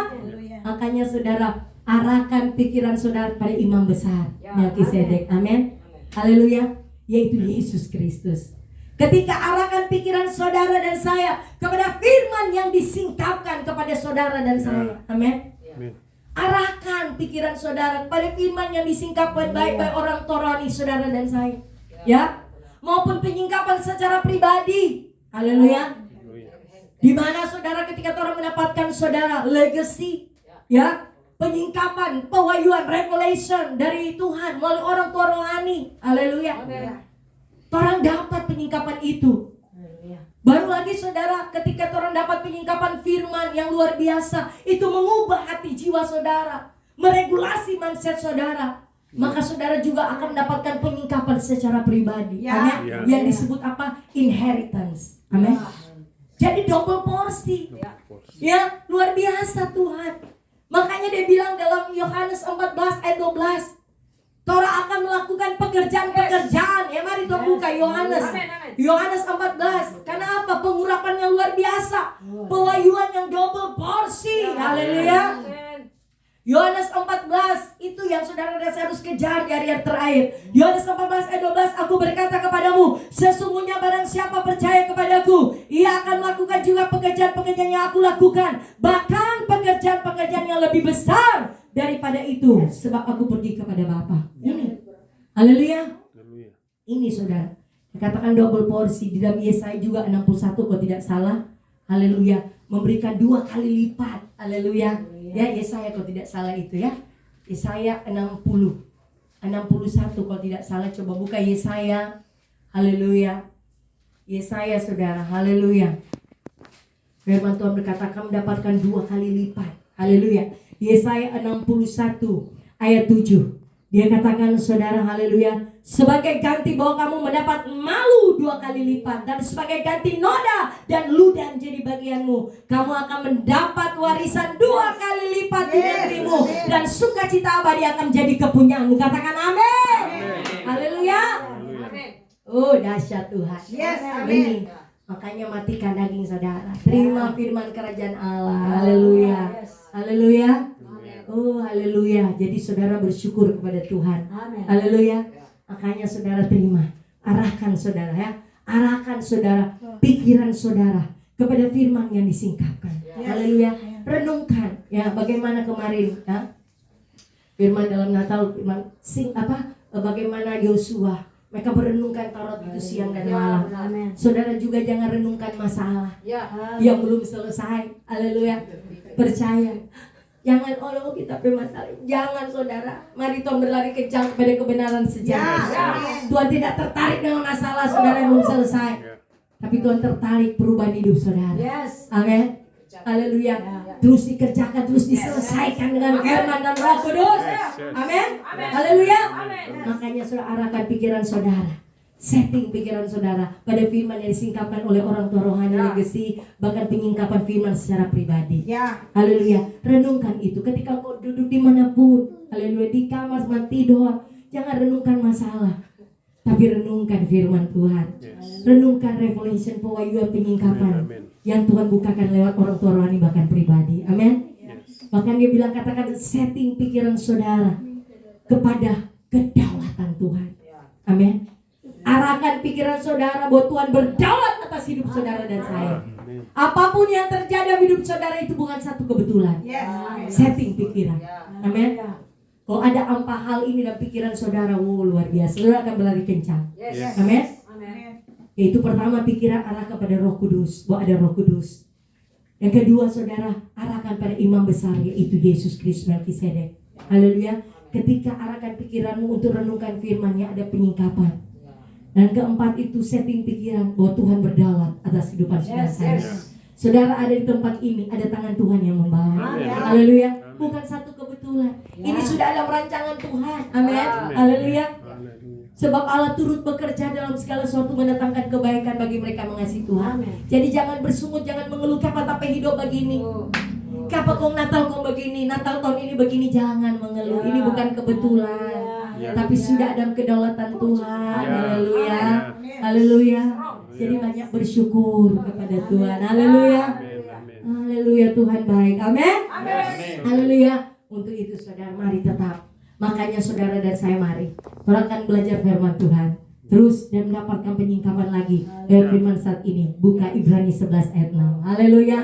Makanya saudara, arahkan pikiran saudara pada imam besar Melkisedek. Amin. Haleluya. Yaitu Yesus Kristus. Ketika arahkan pikiran saudara dan saya kepada firman yang disingkapkan kepada saudara dan saya. Amin. Arahkan pikiran saudara kepada firman yang disingkapkan baik-baik orang Torani saudara dan saya. Ya. Maupun penyingkapan secara pribadi. Haleluya. Di mana saudara ketika orang mendapatkan saudara legacy, ya, penyingkapan, pewahyuan, revelation dari Tuhan melalui orang tua rohani. Haleluya. Orang dapat penyingkapan itu. Baru lagi saudara, ketika orang dapat penyingkapan firman yang luar biasa, itu mengubah hati jiwa saudara, meregulasi mindset saudara. Maka saudara juga akan mendapatkan penyingkapan secara pribadi. Amin. Yang disebut apa? Inheritance. Amin. Jadi double porsi. Ya, luar biasa Tuhan. Makanya dia bilang dalam Yohanes 14 ayat 12, Torah akan melakukan pekerjaan-pekerjaan. Ya, mari Tuhan buka Yohanes. Yohanes 14. Karena apa? Pengurapannya luar biasa. Pewahyuan yang double porsi. Haleluya. Yohanes 14 itu yang saudara harus kejar di hari terakhir. Yohanes 14 ayat 12, aku berkata kepadamu, sesungguhnya barang siapa percaya kepadaku, ia akan melakukan juga pekerjaan-pekerjaan yang aku lakukan, bahkan pekerjaan-pekerjaan yang lebih besar daripada itu, sebab aku pergi kepada Bapa. Ini, haleluya. Ini saudara, dikatakan double porsi di dalam Yesaya juga 61 kalau tidak salah. Haleluya, memberikan 2 kali lipat. Haleluya. Ya, Yesaya kalau tidak salah itu ya. Yesaya 61 kalau tidak salah. Coba buka Yesaya. Haleluya. Yesaya saudara. Haleluya. Firman Tuhan berkata kamu mendapatkan 2 kali lipat. Haleluya. Yesaya 61 ayat 7. Dia katakan saudara, haleluya, sebagai ganti bahwa kamu mendapat malu 2 kali lipat, dan sebagai ganti noda dan ludah jadi bagianmu, kamu akan mendapat warisan 2 kali lipat di negerimu, dan sukacita abadi akan menjadi kepunyaanmu. Katakan amin. Haleluya. Oh, dahsyat Tuhan. Yes, amin. Makanya matikan daging saudara, terima firman kerajaan Allah. Haleluya. Haleluya. Oh, haleluya. Jadi saudara bersyukur kepada Tuhan. Haleluya. Makanya saudara terima. Arahkan saudara ya. Arahkan saudara pikiran saudara kepada firman yang disingkapkan. Haleluya. Renungkan ya bagaimana kemarin ya. Firman dalam Natal, firman bagaimana Yosua mereka berenungkan Taurat itu siang dan malam. Saudara juga jangan renungkan masalah yang belum selesai. Haleluya. Percaya. Jangan kita bermasalah. Jangan saudara. Mari Tuhan berlari kencang kepada kebenaran sejarah. Tuhan tidak tertarik dengan masalah saudara yang belum selesai. Tapi Tuhan tertarik perubahan hidup saudara. Amin. Haleluya. Terus dikerjakan, terus diselesaikan dengan firman dan Roh Kudus. Amin. Haleluya. Makanya saudara arahkan pikiran saudara. Setting pikiran saudara pada firman yang disingkapkan oleh orang tua rohani, legacy, bahkan penyingkapan firman secara pribadi. Haleluya. Renungkan itu ketika kau duduk dimanapun. Haleluya. Di kamar tidur, jangan renungkan masalah, tapi renungkan firman Tuhan. Renungkan revelation, pewahyuan, penyingkapan yang Tuhan bukakan lewat orang tua rohani bahkan pribadi. Amin. Bahkan dia bilang katakan setting pikiran saudara kepada kedaulatan Tuhan. Amin. Arahkan pikiran saudara bahwa Tuhan berdaulat atas hidup saudara dan saya. Apapun yang terjadi dalam hidup saudara itu bukan satu kebetulan. Setting pikiran. Amin. Kalau ada apa hal ini dalam pikiran saudara, luar biasa. Saudara akan berlari kencang. Amin. Yaitu pertama, pikiran arah kepada Roh Kudus, bahwa ada Roh Kudus. Yang kedua, saudara arahkan pada imam besar, yaitu Yesus Kristus Melkisedek. Haleluya. Ketika arahkan pikiranmu untuk renungkan firman-Nya, ada penyingkapan. Dan keempat itu setting pikiran bahwa Tuhan berdaulat atas kehidupan saudara. Saudara ada di tempat ini, ada tangan Tuhan yang membawa. Haleluya. Bukan satu kebetulan. Ini sudah ada perancangan Tuhan. Amin. Haleluya. Sebab Allah turut bekerja dalam segala sesuatu mendatangkan kebaikan bagi mereka mengasihi Tuhan. Jadi jangan bersungut, jangan mengeluh kapan tapi hidup begini. Kapan kau Natal kau begini, Natal tahun ini begini, jangan mengeluh. Ini bukan kebetulan. Tapi sudah ada kedaulatan Tuhan. Haleluya. Haleluya. Jadi banyak bersyukur kepada Tuhan. Haleluya. Haleluya, Tuhan baik. Amin. Haleluya. Untuk itu saudara mari tetap. Makanya saudara dan saya mari orang akan belajar firman Tuhan terus dan mendapatkan penyingkapan lagi dari firman saat ini. Buka Ibrani 11 ayat 6. Haleluya.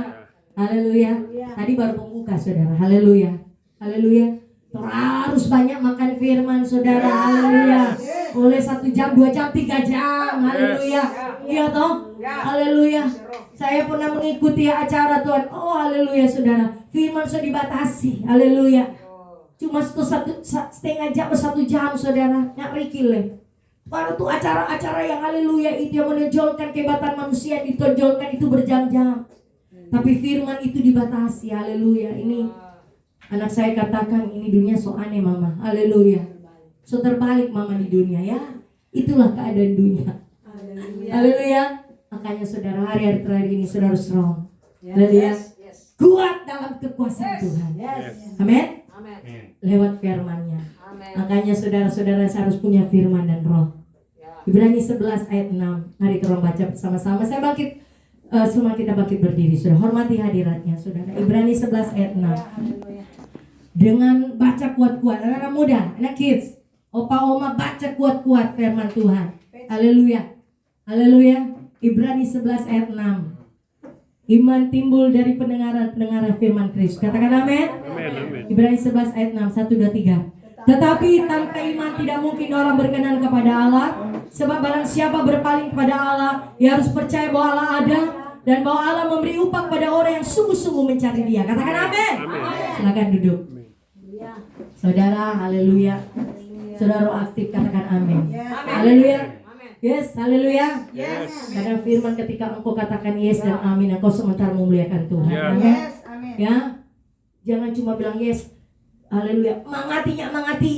Haleluya. Tadi baru pembuka saudara. Haleluya. Haleluya. Harus banyak makan firman saudara. Haleluya. Oleh 1 jam, 2 jam, 3 jam. Haleluya. Iya toh. Haleluya. Saya pernah mengikuti acara Tuhan. Oh haleluya saudara. Firman sudah dibatasi. Haleluya. Cuma setengah jam, 1 jam saudara. Nyakrikil. Pada tuh acara-acara yang haleluya itu yang menonjolkan kehebatan manusia, ditonjolkan itu berjam-jam. Tapi firman itu dibatasi. Haleluya. Ini anak saya katakan ini dunia so aneh mama. Haleluya. So terbalik mama di dunia ya. Itulah keadaan dunia. Haleluya. Makanya saudara hari-hari terakhir ini saudara strong. Haleluya. kuat dalam kekuasaan Tuhan. Amin. Amin. Lewat firman-Nya. Amin. Makanya saudara-saudara harus punya firman dan roh. Ibrani 11 ayat 6. Mari kita baca bersama-sama. Saya bangkit, semua kita bangkit berdiri. Sudah hormati hadiratnya, saudara. Ibrani 11 ayat 6. Dengan baca kuat-kuat, anak-anak muda, anak kids, opa-oma baca kuat-kuat firman Tuhan. Haleluya. Haleluya. Ibrani 11 ayat 6. Iman timbul dari pendengaran firman Kristus. Katakan amin. Ibrani 11 ayat 6, 1, 2, 3. Tetapi tanpa iman tidak mungkin orang berkenan kepada Allah. Sebab barang siapa berpaling kepada Allah, ia harus percaya bahwa Allah ada dan bahwa Allah memberi upah kepada orang yang sungguh-sungguh mencari Dia. Katakan amin. Silakan duduk. Saudara, haleluya. Saudara aktif, katakan amin. Haleluya. Yes, haleluya. Karena firman ketika engkau katakan yes dan amin, engkau sementara memuliakan Tuhan. Amin. Ya, jangan cuma bilang yes. Haleluya. Mengati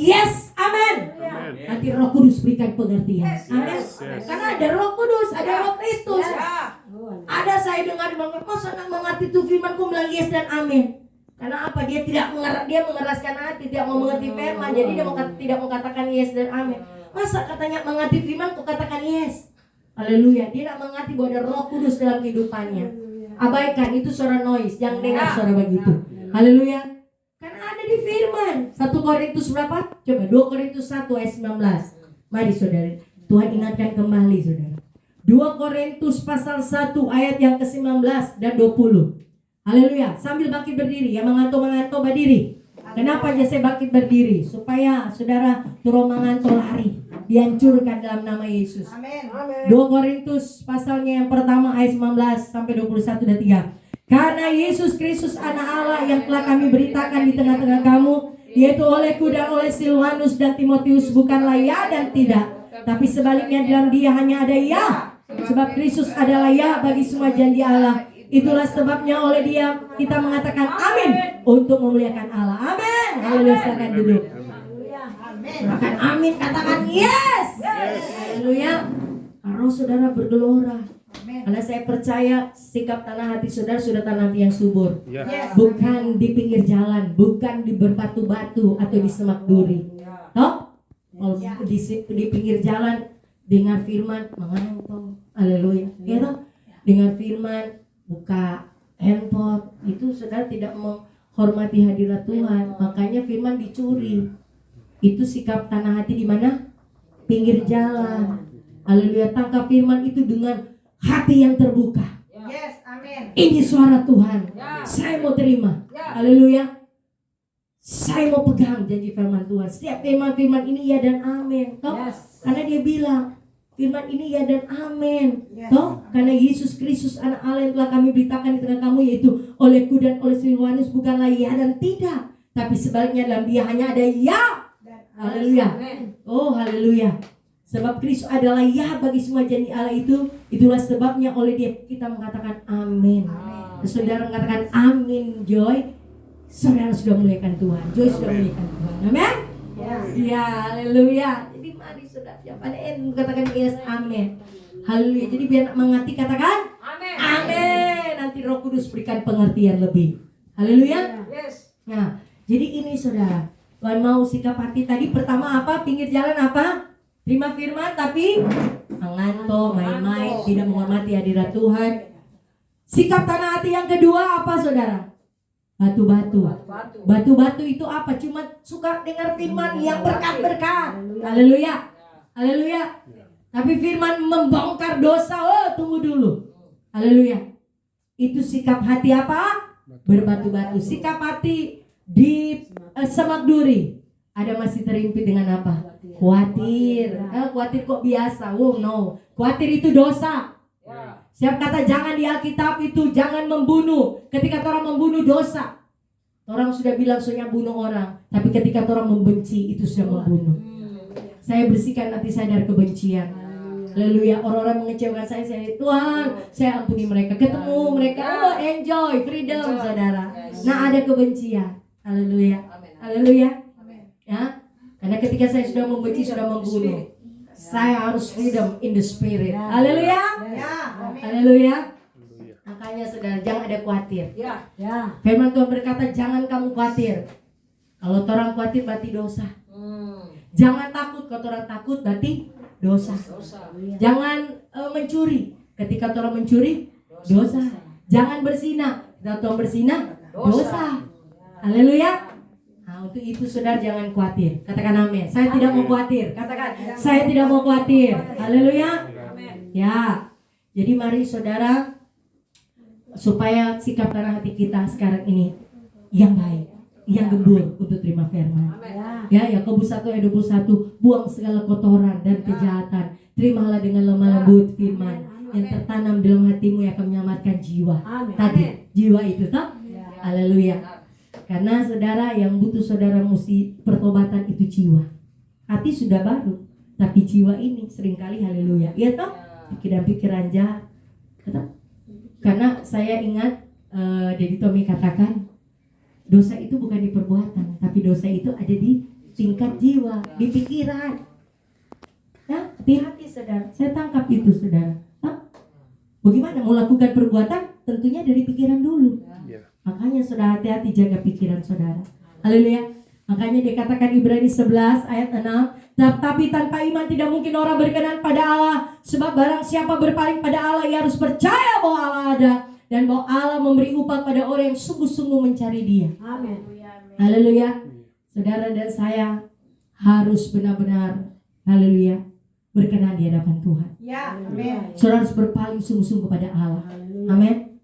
yes, amin. Nanti Roh Kudus berikan pengertian. Amin. Karena ada Roh Kudus, ada Roh Kristus. Ada saya dengar masa mengati itu firman, kau bilang yes dan amin. Karena apa? Dia mengeraskan hati, tidak mau mengerti firman. Jadi dia tidak mau katakan yes dan amin. Masa katanya mengerti firman kok katakan yes. Haleluya. Dia tidak mengerti bahwa ada Roh Kudus dalam kehidupannya. Abaikan itu suara noise, jangan dengar suara begitu. Haleluya. Karena ada di firman. 1 Korintus berapa? Coba 2 Korintus 1 ayat 19. Mari saudara, Tuhan ingatkan kembali saudara. 2 Korintus pasal 1 ayat yang ke-19 dan 20. Haleluya. Sambil bangkit berdiri, yang mengantuk berdiri. Kenapa aja saya bangkit berdiri? Supaya saudara turun mengantuk lari, dihancurkan dalam nama Yesus. Amin. 2 Korintus pasalnya yang pertama ayat 19 sampai 21 dan 3. Karena Yesus Kristus anak Allah yang telah kami beritakan di tengah-tengah kamu, yaitu olehku dan oleh Silwanus dan Timotius, bukanlah ya dan tidak, tapi sebaliknya dalam Dia hanya ada ya. Sebab Kristus adalah ya bagi semua janji Allah. Itulah sebabnya oleh Dia kita mengatakan amin untuk memuliakan Allah. Amin. Haleluya. Silakan duduk. Katakan amin, katakan yes. Haleluya. Roh saudara bergelora. Karena saya percaya sikap tanah hati saudara sudah tanah hati yang subur. Bukan di pinggir jalan, bukan di berbatu-batu atau di semak duri. Toh? Di pinggir jalan dengar firman mengantuk. Haleluya. Ya toh? Dengar firman, buka handphone, itu saudara tidak menghormati hadirat Tuhan. Makanya firman dicuri. Itu sikap tanah hati di mana? Pinggir jalan. Haleluya. Tangkap firman itu dengan hati yang terbuka. Yes, amin. Ini suara Tuhan. Saya mau terima. Haleluya. Saya mau pegang janji firman Tuhan. Setiap firman ini ya dan amin. Karena dia bilang firman ini ya dan amin. Toh, karena Yesus Kristus anak Allah yang telah kami beritakan di tengah kamu, yaitu olehku dan oleh Silwanus, bukanlah ya dan tidak, tapi sebaliknya dalam Dia hanya ada ya. Haleluya. Oh haleluya. Sebab Kristus adalah ya bagi semua janji Allah itu. Itulah sebabnya oleh Dia kita mengatakan amin. Saudara mengatakan amin, Joy. Saudara sudah muliakan Tuhan. Joy sudah muliakan Tuhan. Amin. Ya, haleluya. Jadi mari saudara, siapa yang katakan yes, amin. Haleluya. Jadi biar mengerti katakan amin. Amin. Nanti Roh Kudus berikan pengertian lebih. Haleluya. Nah, jadi ini saudara, Tuhan mau sikap hati tadi pertama apa? Pinggir jalan apa? Terima firman tapi mengantuk, main-main, tidak menghormati hadirat Tuhan. Sikap tanah hati yang kedua apa saudara? Batu-batu. Batu-batu itu apa? Cuma suka dengar firman yang berkat-berkat. Haleluya. Haleluya. Tapi firman membongkar dosa, oh tunggu dulu. Haleluya. Itu sikap hati apa? Berbatu-batu. Sikap hati di semak duri. Ada masih terimpit dengan apa? Khawatir. Khawatir kok biasa. Oh no. Khawatir itu dosa. Siap kata jangan di Alkitab itu jangan membunuh. Ketika orang membunuh dosa. Orang sudah bilang soalnya bunuh orang, tapi ketika orang membenci itu sudah membunuh. Saya bersihkan hati saya dari kebencian. Haleluya. Orang-orang mengecewakan saya Tuhan, saya ampuni mereka. Ketemu mereka, oh enjoy, freedom saudara. Nah ada kebencian. Haleluya. Haleluya. Ya. Karena ketika saya sudah membenci, sudah membunuh, saya harus freedom in the spirit. Haleluya. Haleluya. Maka Makanya saudara jangan ada khawatir. Ya. Firman Tuhan berkata jangan kamu khawatir. Kalau orang khawatir berarti dosa. Jangan takut, kalau orang takut berarti dosa. Jangan mencuri. Ketika orang mencuri, dosa. Jangan berzina. Ketika orang berzina, dosa. Haleluya. Nah, untuk itu saudara jangan khawatir. Katakan amin. Saya tidak mau khawatir. Katakan, saya tidak mau khawatir. Haleluya. Ya. Jadi mari saudara, supaya sikap dalam hati kita sekarang ini yang baik, yang gembur untuk terima firman. Ya, Yakobus 1 ayat 21, buang segala kotoran dan kejahatan, terimalah dengan lemah lembut firman yang tertanam dalam hatimu yang akan menyelamatkan jiwa. Tadi jiwa itu toh. Haleluya. Karena saudara yang butuh saudara mesti pertobatan itu jiwa. Hati sudah baru, tapi jiwa ini seringkali haleluya. Iya toh? Pikiran-pikiran jahat. Karena saya ingat Dedi Tommy katakan dosa itu bukan di perbuatan, tapi dosa itu ada di tingkat jiwa, di pikiran. Nah, hati-hati saudara. Saya tangkap itu saudara. Bagaimana mau lakukan perbuatan? Tentunya dari pikiran dulu. Makanya saudara hati-hati jaga pikiran saudara. Haleluya. Makanya dikatakan Ibrani 11 ayat 6, tetapi tanpa iman tidak mungkin orang berkenan pada Allah. Sebab barang siapa berpaling pada Allah, ia harus percaya bahwa Allah ada dan bahwa Allah memberi upah pada orang yang sungguh-sungguh mencari Dia. Amin. Haleluya. Saudara dan saya harus benar-benar haleluya berkenan di hadapan Tuhan. Ya, amin. Saudara harus berpaling sungguh-sungguh kepada Allah. Amin.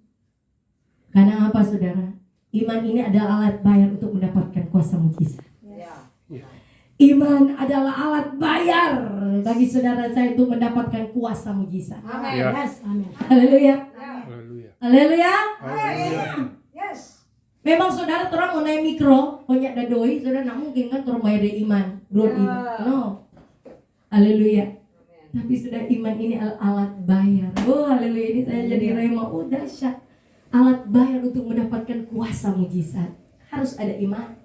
Karena apa saudara? Iman ini adalah alat bayar untuk mendapatkan kuasa mujizat. Iman adalah alat bayar bagi saudara saya untuk mendapatkan kuasa mujizat. Amin. Yes, amin. Haleluya. Haleluya. Yes. Memang saudara orang mau naik mikro, konyak dadoi, saudara nak mungkin kan orang bayar dari iman, no. Haleluya. Tapi sudah iman ini alat bayar. Oh haleluya, ini saya jadi rema. Oh dahsyat. Alat bayar untuk mendapatkan kuasa mujizat. Harus ada iman.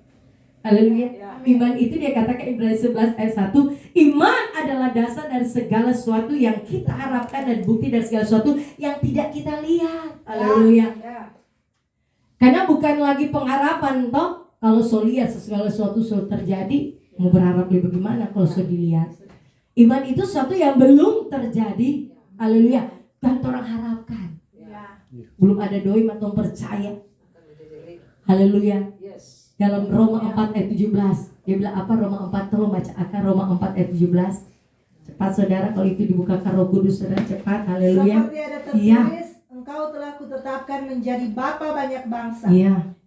Haleluya. Iman itu dia katakan Ibrani 11 ayat 1, iman adalah dasar dari segala sesuatu yang kita harapkan dan bukti dari segala sesuatu yang tidak kita lihat. Haleluya. Karena bukan lagi pengharapan toh. Kalau so lihat segala sesuatu so terjadi, mau berharap lebih bagaimana kalau so dilihat. Iman itu sesuatu yang belum terjadi. Haleluya. Dan orang harapkan. Belum ada doi matong percaya. Haleluya. Dalam Roma 4 ayat 17 dia bilang apa? Roma 4, tolong baca akan Roma 4 ayat 17. Cepat saudara, kalau itu dibukakan Roh Kudus saudara, cepat. Haleluya. Seperti ada tertulis, engkau telah kutetapkan menjadi bapa banyak bangsa.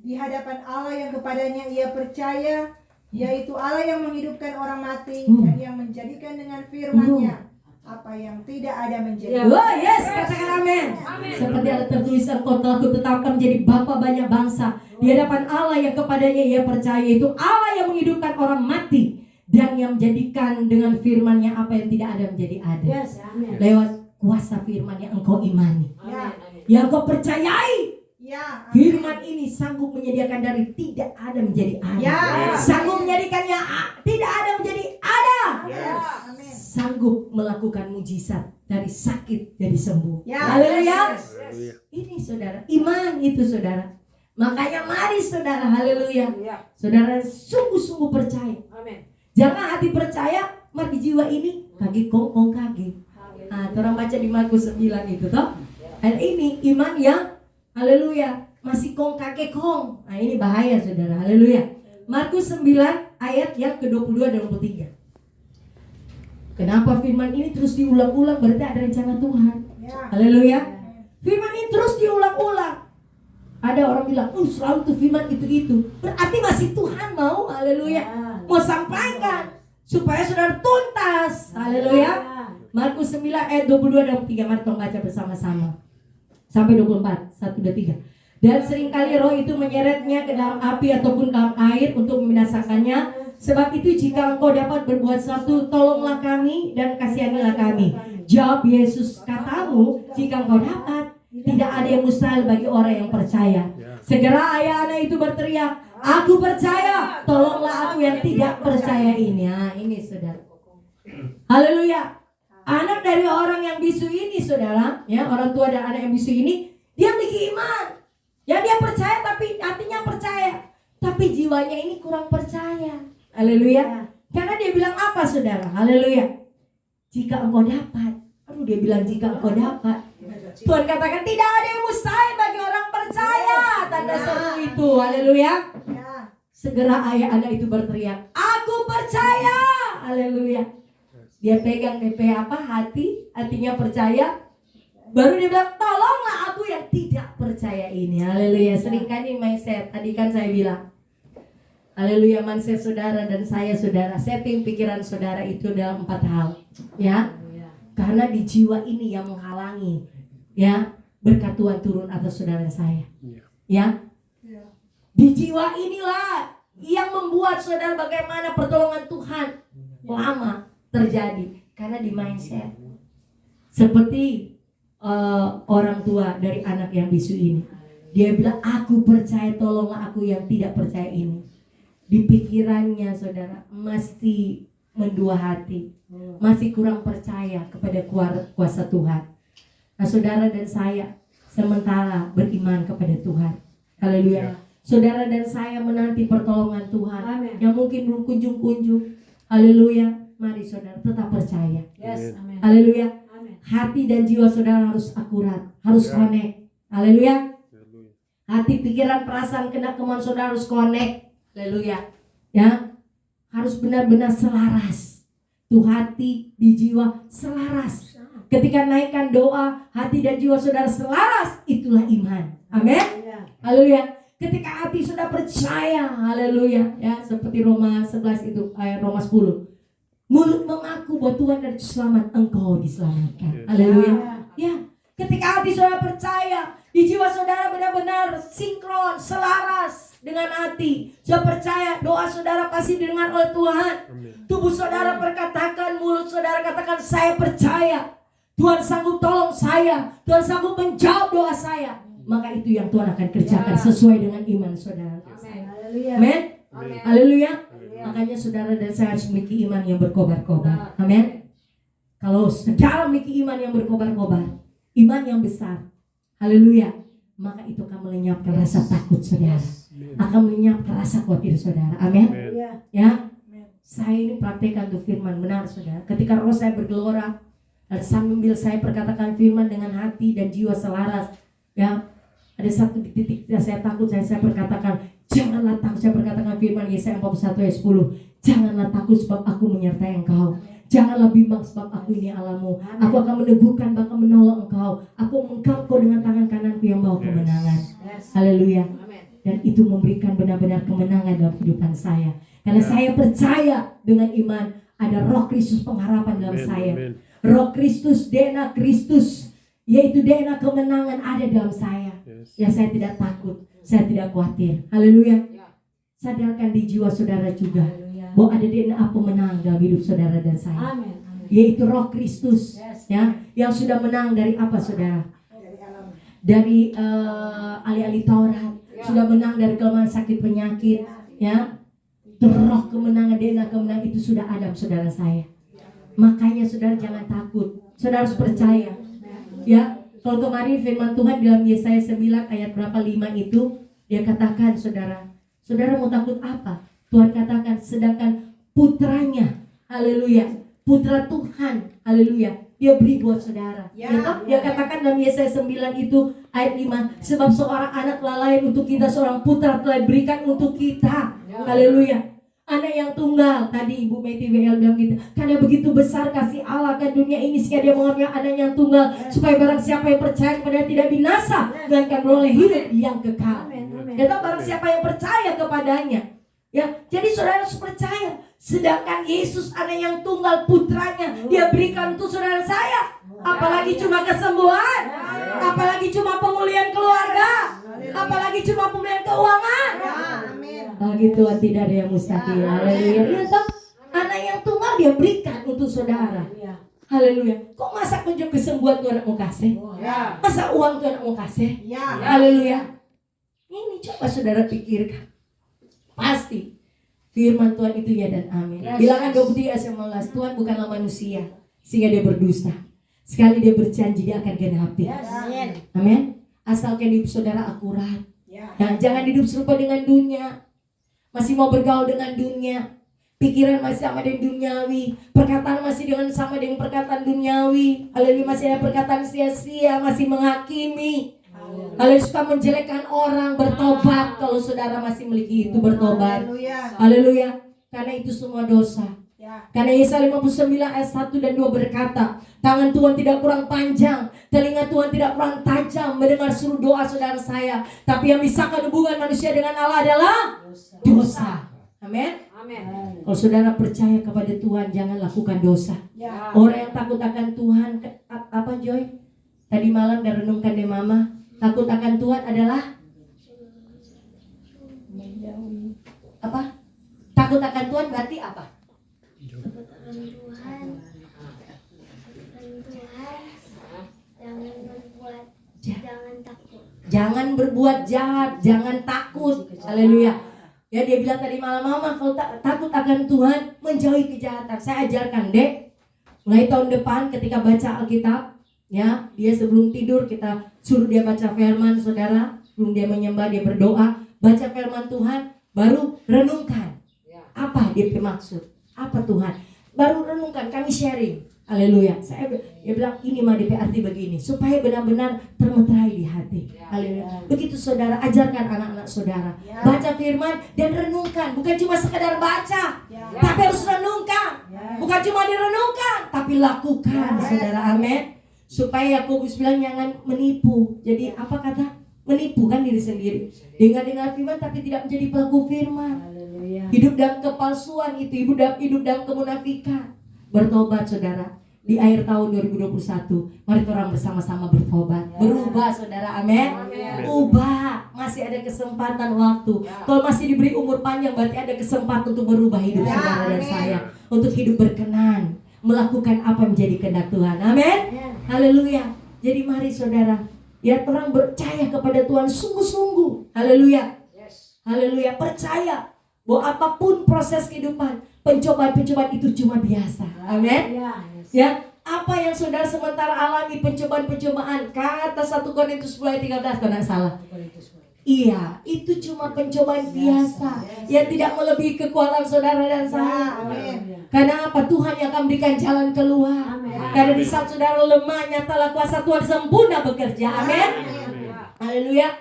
Di hadapan Allah yang kepadanya ia percaya, yaitu Allah yang menghidupkan orang mati dan yang menjadikan dengan firman-Nya apa yang tidak ada menjadi. Wah, yes, katakan amin. Seperti ada tertulis, engkau telah kutetapkan menjadi bapa banyak bangsa di hadapan Allah yang kepadanya ia percaya, itu Allah yang menghidupkan orang mati dan yang menjadikan dengan firman-Nya apa yang tidak ada menjadi ada. Yes, amin. Lewat kuasa firman yang engkau imani, yang engkau percayai. Firman ini sanggup menyediakan dari tidak ada menjadi ada. Sanggup menyediakannya tidak ada menjadi ada. Sanggup melakukan mujizat dari sakit jadi sembuh. Haleluya. Ini saudara, iman itu saudara. Makanya mari saudara, haleluya. Saudara sungguh-sungguh percaya. Jangan hati percaya, mari jiwa ini kaki kong kaki. Orang baca di Markus 9 itu toh. Dan ini iman yang haleluya masih kong kakek kong. Nah ini bahaya saudara, haleluya. Markus 9 ayat yang ke-22 dan 23. Kenapa firman ini terus diulang-ulang? Berarti ada rencana Tuhan. Haleluya. Firman ini terus diulang-ulang. Ada orang bilang, selalu tuh firman itu. Berarti masih Tuhan mau, haleluya, mau sampaikan supaya saudara tuntas. Haleluya. Markus 9 ayat 22 dan 23. Mari kita baca bersama-sama sampai 24. 1, 2, 3. Dan seringkali roh itu menyeretnya ke dalam api ataupun dalam air untuk membinasakannya. Sebab itu jika engkau dapat berbuat sesuatu, tolonglah kami dan kasihanilah kami. Jawab Yesus, katamu, jika engkau dapat, tidak ada yang mustahil bagi orang yang percaya. Segera ayah anak itu berteriak, aku percaya, tolonglah aku yang tidak percaya ini. Nah, ini saudara. Haleluya. Anak dari orang yang bisu ini saudara, ya, orang tua dan anak yang bisu ini Dia memiliki iman. Ya dia percaya tapi hatinya percaya. Tapi jiwanya ini kurang percaya. Haleluya. Karena dia bilang apa saudara? Haleluya. Jika engkau dapat. Aduh dia bilang jika engkau dapat. Tuhan katakan tidak ada yang mustahil bagi orang percaya. Tanda seru itu. Haleluya. Segera ayah anak itu berteriak, aku percaya. Haleluya. Dia pegang DP apa? Hatinya percaya. Baru dia bilang, tolonglah aku yang tidak percaya ini. Haleluya. Seringkali mindset, tadi kan saya bilang, haleluya, mindset saudara dan saya saudara, setting pikiran saudara itu dalam 4 hal. Ya. Karena di jiwa ini yang menghalangi, ya, berkat Tuhan turun atas saudara saya. Ya. Di jiwa inilah yang membuat saudara bagaimana pertolongan Tuhan lama terjadi. Karena di mindset. Seperti orang tua dari anak yang bisu ini. Dia bilang, aku percaya, tolonglah aku yang tidak percaya ini. Di pikirannya saudara masih mendua hati. Masih kurang percaya kepada kuasa Tuhan. Nah saudara dan saya sementara beriman kepada Tuhan. Haleluya. Saudara dan saya menanti pertolongan Tuhan. Amen. Yang mungkin belum kunjung-kunjung. Haleluya. Mari saudara tetap percaya. Yes. Haleluya. Hati dan jiwa saudara harus akurat, harus connect. Haleluya. Hati, pikiran, perasaan, kehendak, kemauan saudara harus connect. Haleluya. Ya. Harus benar-benar selaras. Tuh hati di jiwa selaras. Ketika naikkan doa, hati dan jiwa saudara selaras, itulah iman. Amin. Haleluya. Ketika hati sudah percaya, haleluya, ya seperti Roma 11 itu, Roma 10. Mulut mengaku bahwa Tuhan dan selamat, engkau diselamatkan. Haleluya. Ya, ketika hati saudara percaya, di jiwa saudara benar-benar sinkron, selaras dengan hati. Saudara percaya, doa saudara pasti didengar oleh Tuhan. Tubuh saudara perkatakan, mulut saudara katakan, saya percaya. Tuhan sanggup tolong saya. Tuhan sanggup menjawab doa saya. Maka itu yang Tuhan akan kerjakan sesuai dengan iman saudara. Amin. Haleluya. Makanya saudara dan saya harus memiliki iman yang berkobar-kobar. Amin. Kalau saudara memiliki iman yang berkobar-kobar, iman yang besar, haleluya, maka itu akan melenyapkan rasa takut saudara, akan melenyapkan rasa khawatir saudara. Amin. Ya. Saya ini praktekkan tuh firman, benar saudara. Ketika roh saya bergelora dan sambil saya perkatakan firman dengan hati dan jiwa selaras, ya, ada satu titik saya takut, saya perkatakan, janganlah takut. Saya perkatakan firman Yesaya 41 ayat 10, janganlah takut sebab aku menyertai engkau. Janganlah bimbang sebab aku ini Allahmu. Aku akan meneguhkan, bahkan menolong engkau. Aku mengangkat kau dengan tangan kananku yang bawa kemenangan. Haleluya. Dan itu memberikan benar-benar kemenangan dalam kehidupan saya. Karena saya percaya dengan iman ada roh Kristus pengharapan dalam saya. Roh Kristus, DNA Kristus, yaitu DNA kemenangan ada dalam saya. Ya saya tidak takut, saya tidak khawatir. Haleluya. Sadarkan di jiwa saudara juga bahwa ada DNA pemenang dalam hidup saudara dan saya. Yaitu roh Kristus, ya, yang sudah menang dari apa saudara? Dari ahli-ahli Taurat, sudah menang dari kelemahan sakit penyakit, ya. Roh kemenangan, DNA kemenangan itu sudah ada saudara saya. Makanya saudara jangan takut, saudara harus percaya. Ya, kalau kemarin firman Tuhan dalam Yesaya 9 ayat berapa 5 itu, dia katakan saudara mau takut apa? Tuhan katakan sedangkan putranya, haleluya, putra Tuhan, haleluya, dia beri buat saudara. Dia katakan dalam Yesaya 9 itu ayat 5, sebab seorang anak telah lahir untuk kita, seorang putra telah diberikan untuk kita. Haleluya. Anak yang tunggal, tadi Ibu Meti WL bilang gitu, karena begitu besar kasih Allah ke dunia ini sehingga dia mengaruniakan anak yang tunggal, supaya barang siapa yang percaya kepada tidak binasa, melainkan beroleh hidup yang kekal. Dan barang siapa yang percaya kepadanya, ya, jadi saudara harus percaya. Sedangkan Yesus anak yang tunggal, putranya, dia berikan untuk saudara saya. Apalagi cuma kesembuhan, apalagi cuma pemulihan keluarga, apalagi cuma pemulihan keuangan. Bagi Tuhan tidak ada yang mustahil. Haleluya. Ya, toh, anak yang tunggal dia berikan untuk saudara. Haleluya. Kok masa kesembuhan Tuhan mau kasih? Masa uang Tuhan mau kasih? Haleluya. Ini coba saudara pikirkan. Pasti firman Tuhan itu ya dan amin. Bilangan 23 ayat 19, Tuhan bukanlah manusia sehingga dia berdusta. Sekali dia berjanji dia akan genapi. Amin. Asalkan hidup saudara akurat. Ya. Nah, jangan hidup serupa dengan dunia. Masih mau bergaul dengan dunia. Pikiran masih sama dengan duniawi. Perkataan masih sama dengan perkataan duniawi. Haleluya, masih ada perkataan sia-sia, masih menghakimi. Haleluya, suka menjelekkan orang. Bertobat kalau saudara masih memiliki itu, bertobat. Haleluya. Karena itu semua dosa. Karena Yesaya 59 ayat 1 dan 2 berkata, tangan Tuhan tidak kurang panjang, telinga Tuhan tidak kurang tajam mendengar seluruh doa saudara saya. Tapi yang misahkan hubungan manusia dengan Allah adalah dosa. Amin. Kalau saudara percaya kepada Tuhan, jangan lakukan dosa. Orang yang takut akan Tuhan, apa Joy? Tadi malam udah renungkan deh Mama. Takut akan Tuhan adalah apa? Takut akan Tuhan berarti apa? Jangan berbuat jahat, jangan takut. Haleluya. Ya, dia bilang tadi malam, Mama, kalau takut akan Tuhan, menjauhi kejahatan. Saya ajarkan, Dek. Mulai tahun depan ketika baca Alkitab, ya, dia sebelum tidur kita suruh dia baca firman, saudara. Sebelum dia menyembah, dia berdoa, baca firman Tuhan, baru renungkan. Apa dia bermaksud? Apa Tuhan? Baru renungkan, kami sharing. Haleluya. Dia bilang ini mah DPRT begini, supaya benar-benar termeterai di hati. Haleluya. Begitu saudara, ajarkan anak-anak saudara baca firman dan renungkan. Bukan cuma sekedar baca, tapi harus renungkan. Bukan cuma direnungkan, tapi lakukan, saudara. Amin. Supaya Yakobus bilang jangan menipu. Jadi apa kata? Menipu kan diri sendiri. Dengar firman tapi tidak menjadi pelaku firman. Hidup dalam kepalsuan itu, hidup dalam kemunafikan. Bertobat saudara. Di akhir tahun 2021, mari orang bersama-sama bertobat, berubah saudara. Amin. Ubah, masih ada kesempatan waktu. Kalau masih diberi umur panjang, berarti ada kesempatan untuk berubah hidup saudara dan saya, untuk hidup berkenan, melakukan apa menjadi kehendak Tuhan. Amin. Haleluya. Jadi mari saudara, ya orang percaya kepada Tuhan sungguh-sungguh. Haleluya. Haleluya. Percaya bahwa apapun proses kehidupan, pencobaan-pencobaan itu cuma biasa. Amin. Ya, apa yang saudara sementara alami pencobaan-pencobaan, kata 1 Korintus 10 ayat 13 kalau tidak salah. Iya, itu cuma pencobaan biasa yang tidak melebihi kekuatan saudara dan saya. Karena apa? Tuhan yang akan berikan jalan keluar. Karena di saat saudara lemah, nyatalah kuasa Tuhan sempurna bekerja. Amin. Haleluya.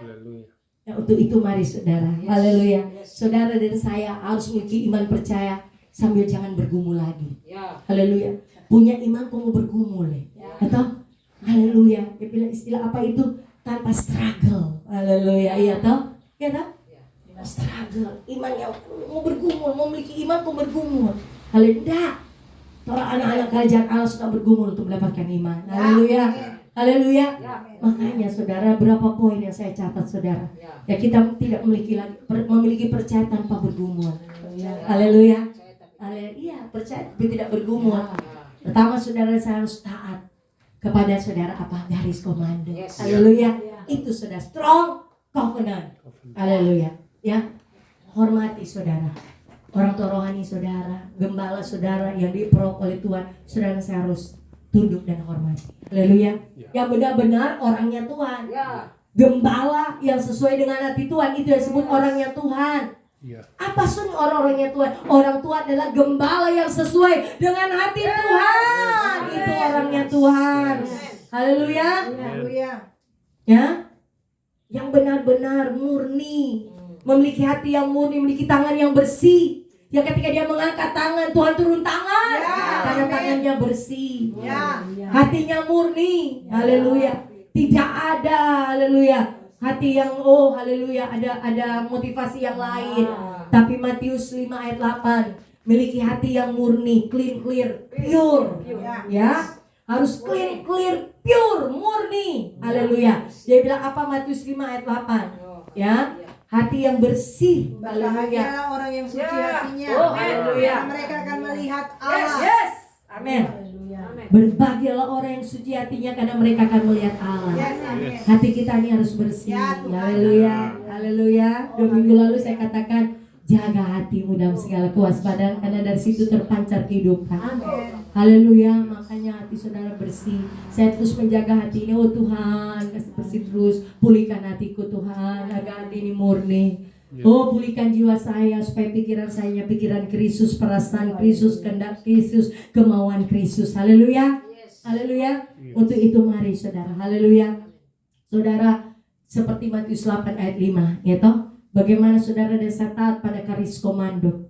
Ya, untuk itu mari saudara. Haleluya. Saudara dan saya harus memiliki iman percaya sambil jangan bergumul lagi. Haleluya. Punya iman kok mau bergumul atau haleluya. Dia bilang istilah apa itu? Tanpa struggle. Haleluya. Iya toh? Ya toh? Struggle. Iman yang mau bergumul, mau memiliki iman kok bergumul. Haleluya. Orang anak-anak kerajaan Allah suka bergumul untuk mendapatkan iman. Haleluya. Haleluya. Makanya saudara, berapa poin yang saya catat saudara? Ya, kita tidak memiliki percaya tanpa bergumul. Haleluya. Iya, percaya tapi tidak bergumul. Pertama saudara, saya harus taat kepada saudara apa? Garis komando. Haleluya. Itu saudara, strong covenant. Haleluya. Ya, hormati saudara, orang tua rohani saudara, gembala saudara yang diperoleh oleh Tuhan. Saudara, saya harus tunduk dan hormati. Haleluya. Yang benar-benar orangnya Tuhan. Gembala yang sesuai dengan hati Tuhan, itu yang disebut orangnya Tuhan. Apa sih orang-orangnya Tuhan? Orang Tuhan adalah gembala yang sesuai dengan hati Tuhan. Itu orangnya Tuhan. Haleluya. Ya, yang benar-benar murni, memiliki hati yang murni, memiliki tangan yang bersih. Ya, ketika dia mengangkat tangan, Tuhan turun tangan. Karena tangannya bersih, hatinya murni. Haleluya. Tidak ada, haleluya, hati yang haleluya, ada motivasi yang lain. Tapi Matius 5 ayat 8, miliki hati yang murni, clear, pure. Ya, harus clear, pure, murni. Haleluya. Dia bilang apa? Matius 5 ayat 8. Ya, hati yang bersih. Haleluya. Orang yang suci hatinya. Haleluya. Mereka akan melihat Allah. Amin. Berbahagialah orang yang suci hatinya, karena mereka akan melihat Allah. Hati kita ini harus bersih. Haleluya. Haleluya. 2 minggu lalu saya katakan, jaga hatimu dalam segala kewaspadaan, karena dari situ terpancar kehidupan. Haleluya, makanya hati saudara bersih. Saya terus menjaga hati ini, oh Tuhan, kasih bersih terus. Pulihkan hatiku Tuhan, agar hati ini murni. Oh, pulihkan jiwa saya supaya pikiran saya pikiran Kristus, perasaan Kristus, kehendak Kristus, kemauan Kristus. Haleluya. Haleluya. Untuk itu mari saudara. Haleluya. Saudara, seperti Matius 8 ayat 5, ya toh? Bagaimana saudara dan saya taat pada garis komando,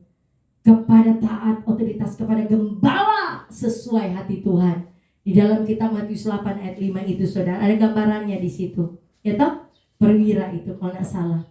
kepada taat otoritas kepada gembala sesuai hati Tuhan. Di dalam kitab Matius 8 ayat 5 itu saudara, ada gambarannya di situ. Ya toh? Perwira itu kalau tidak salah.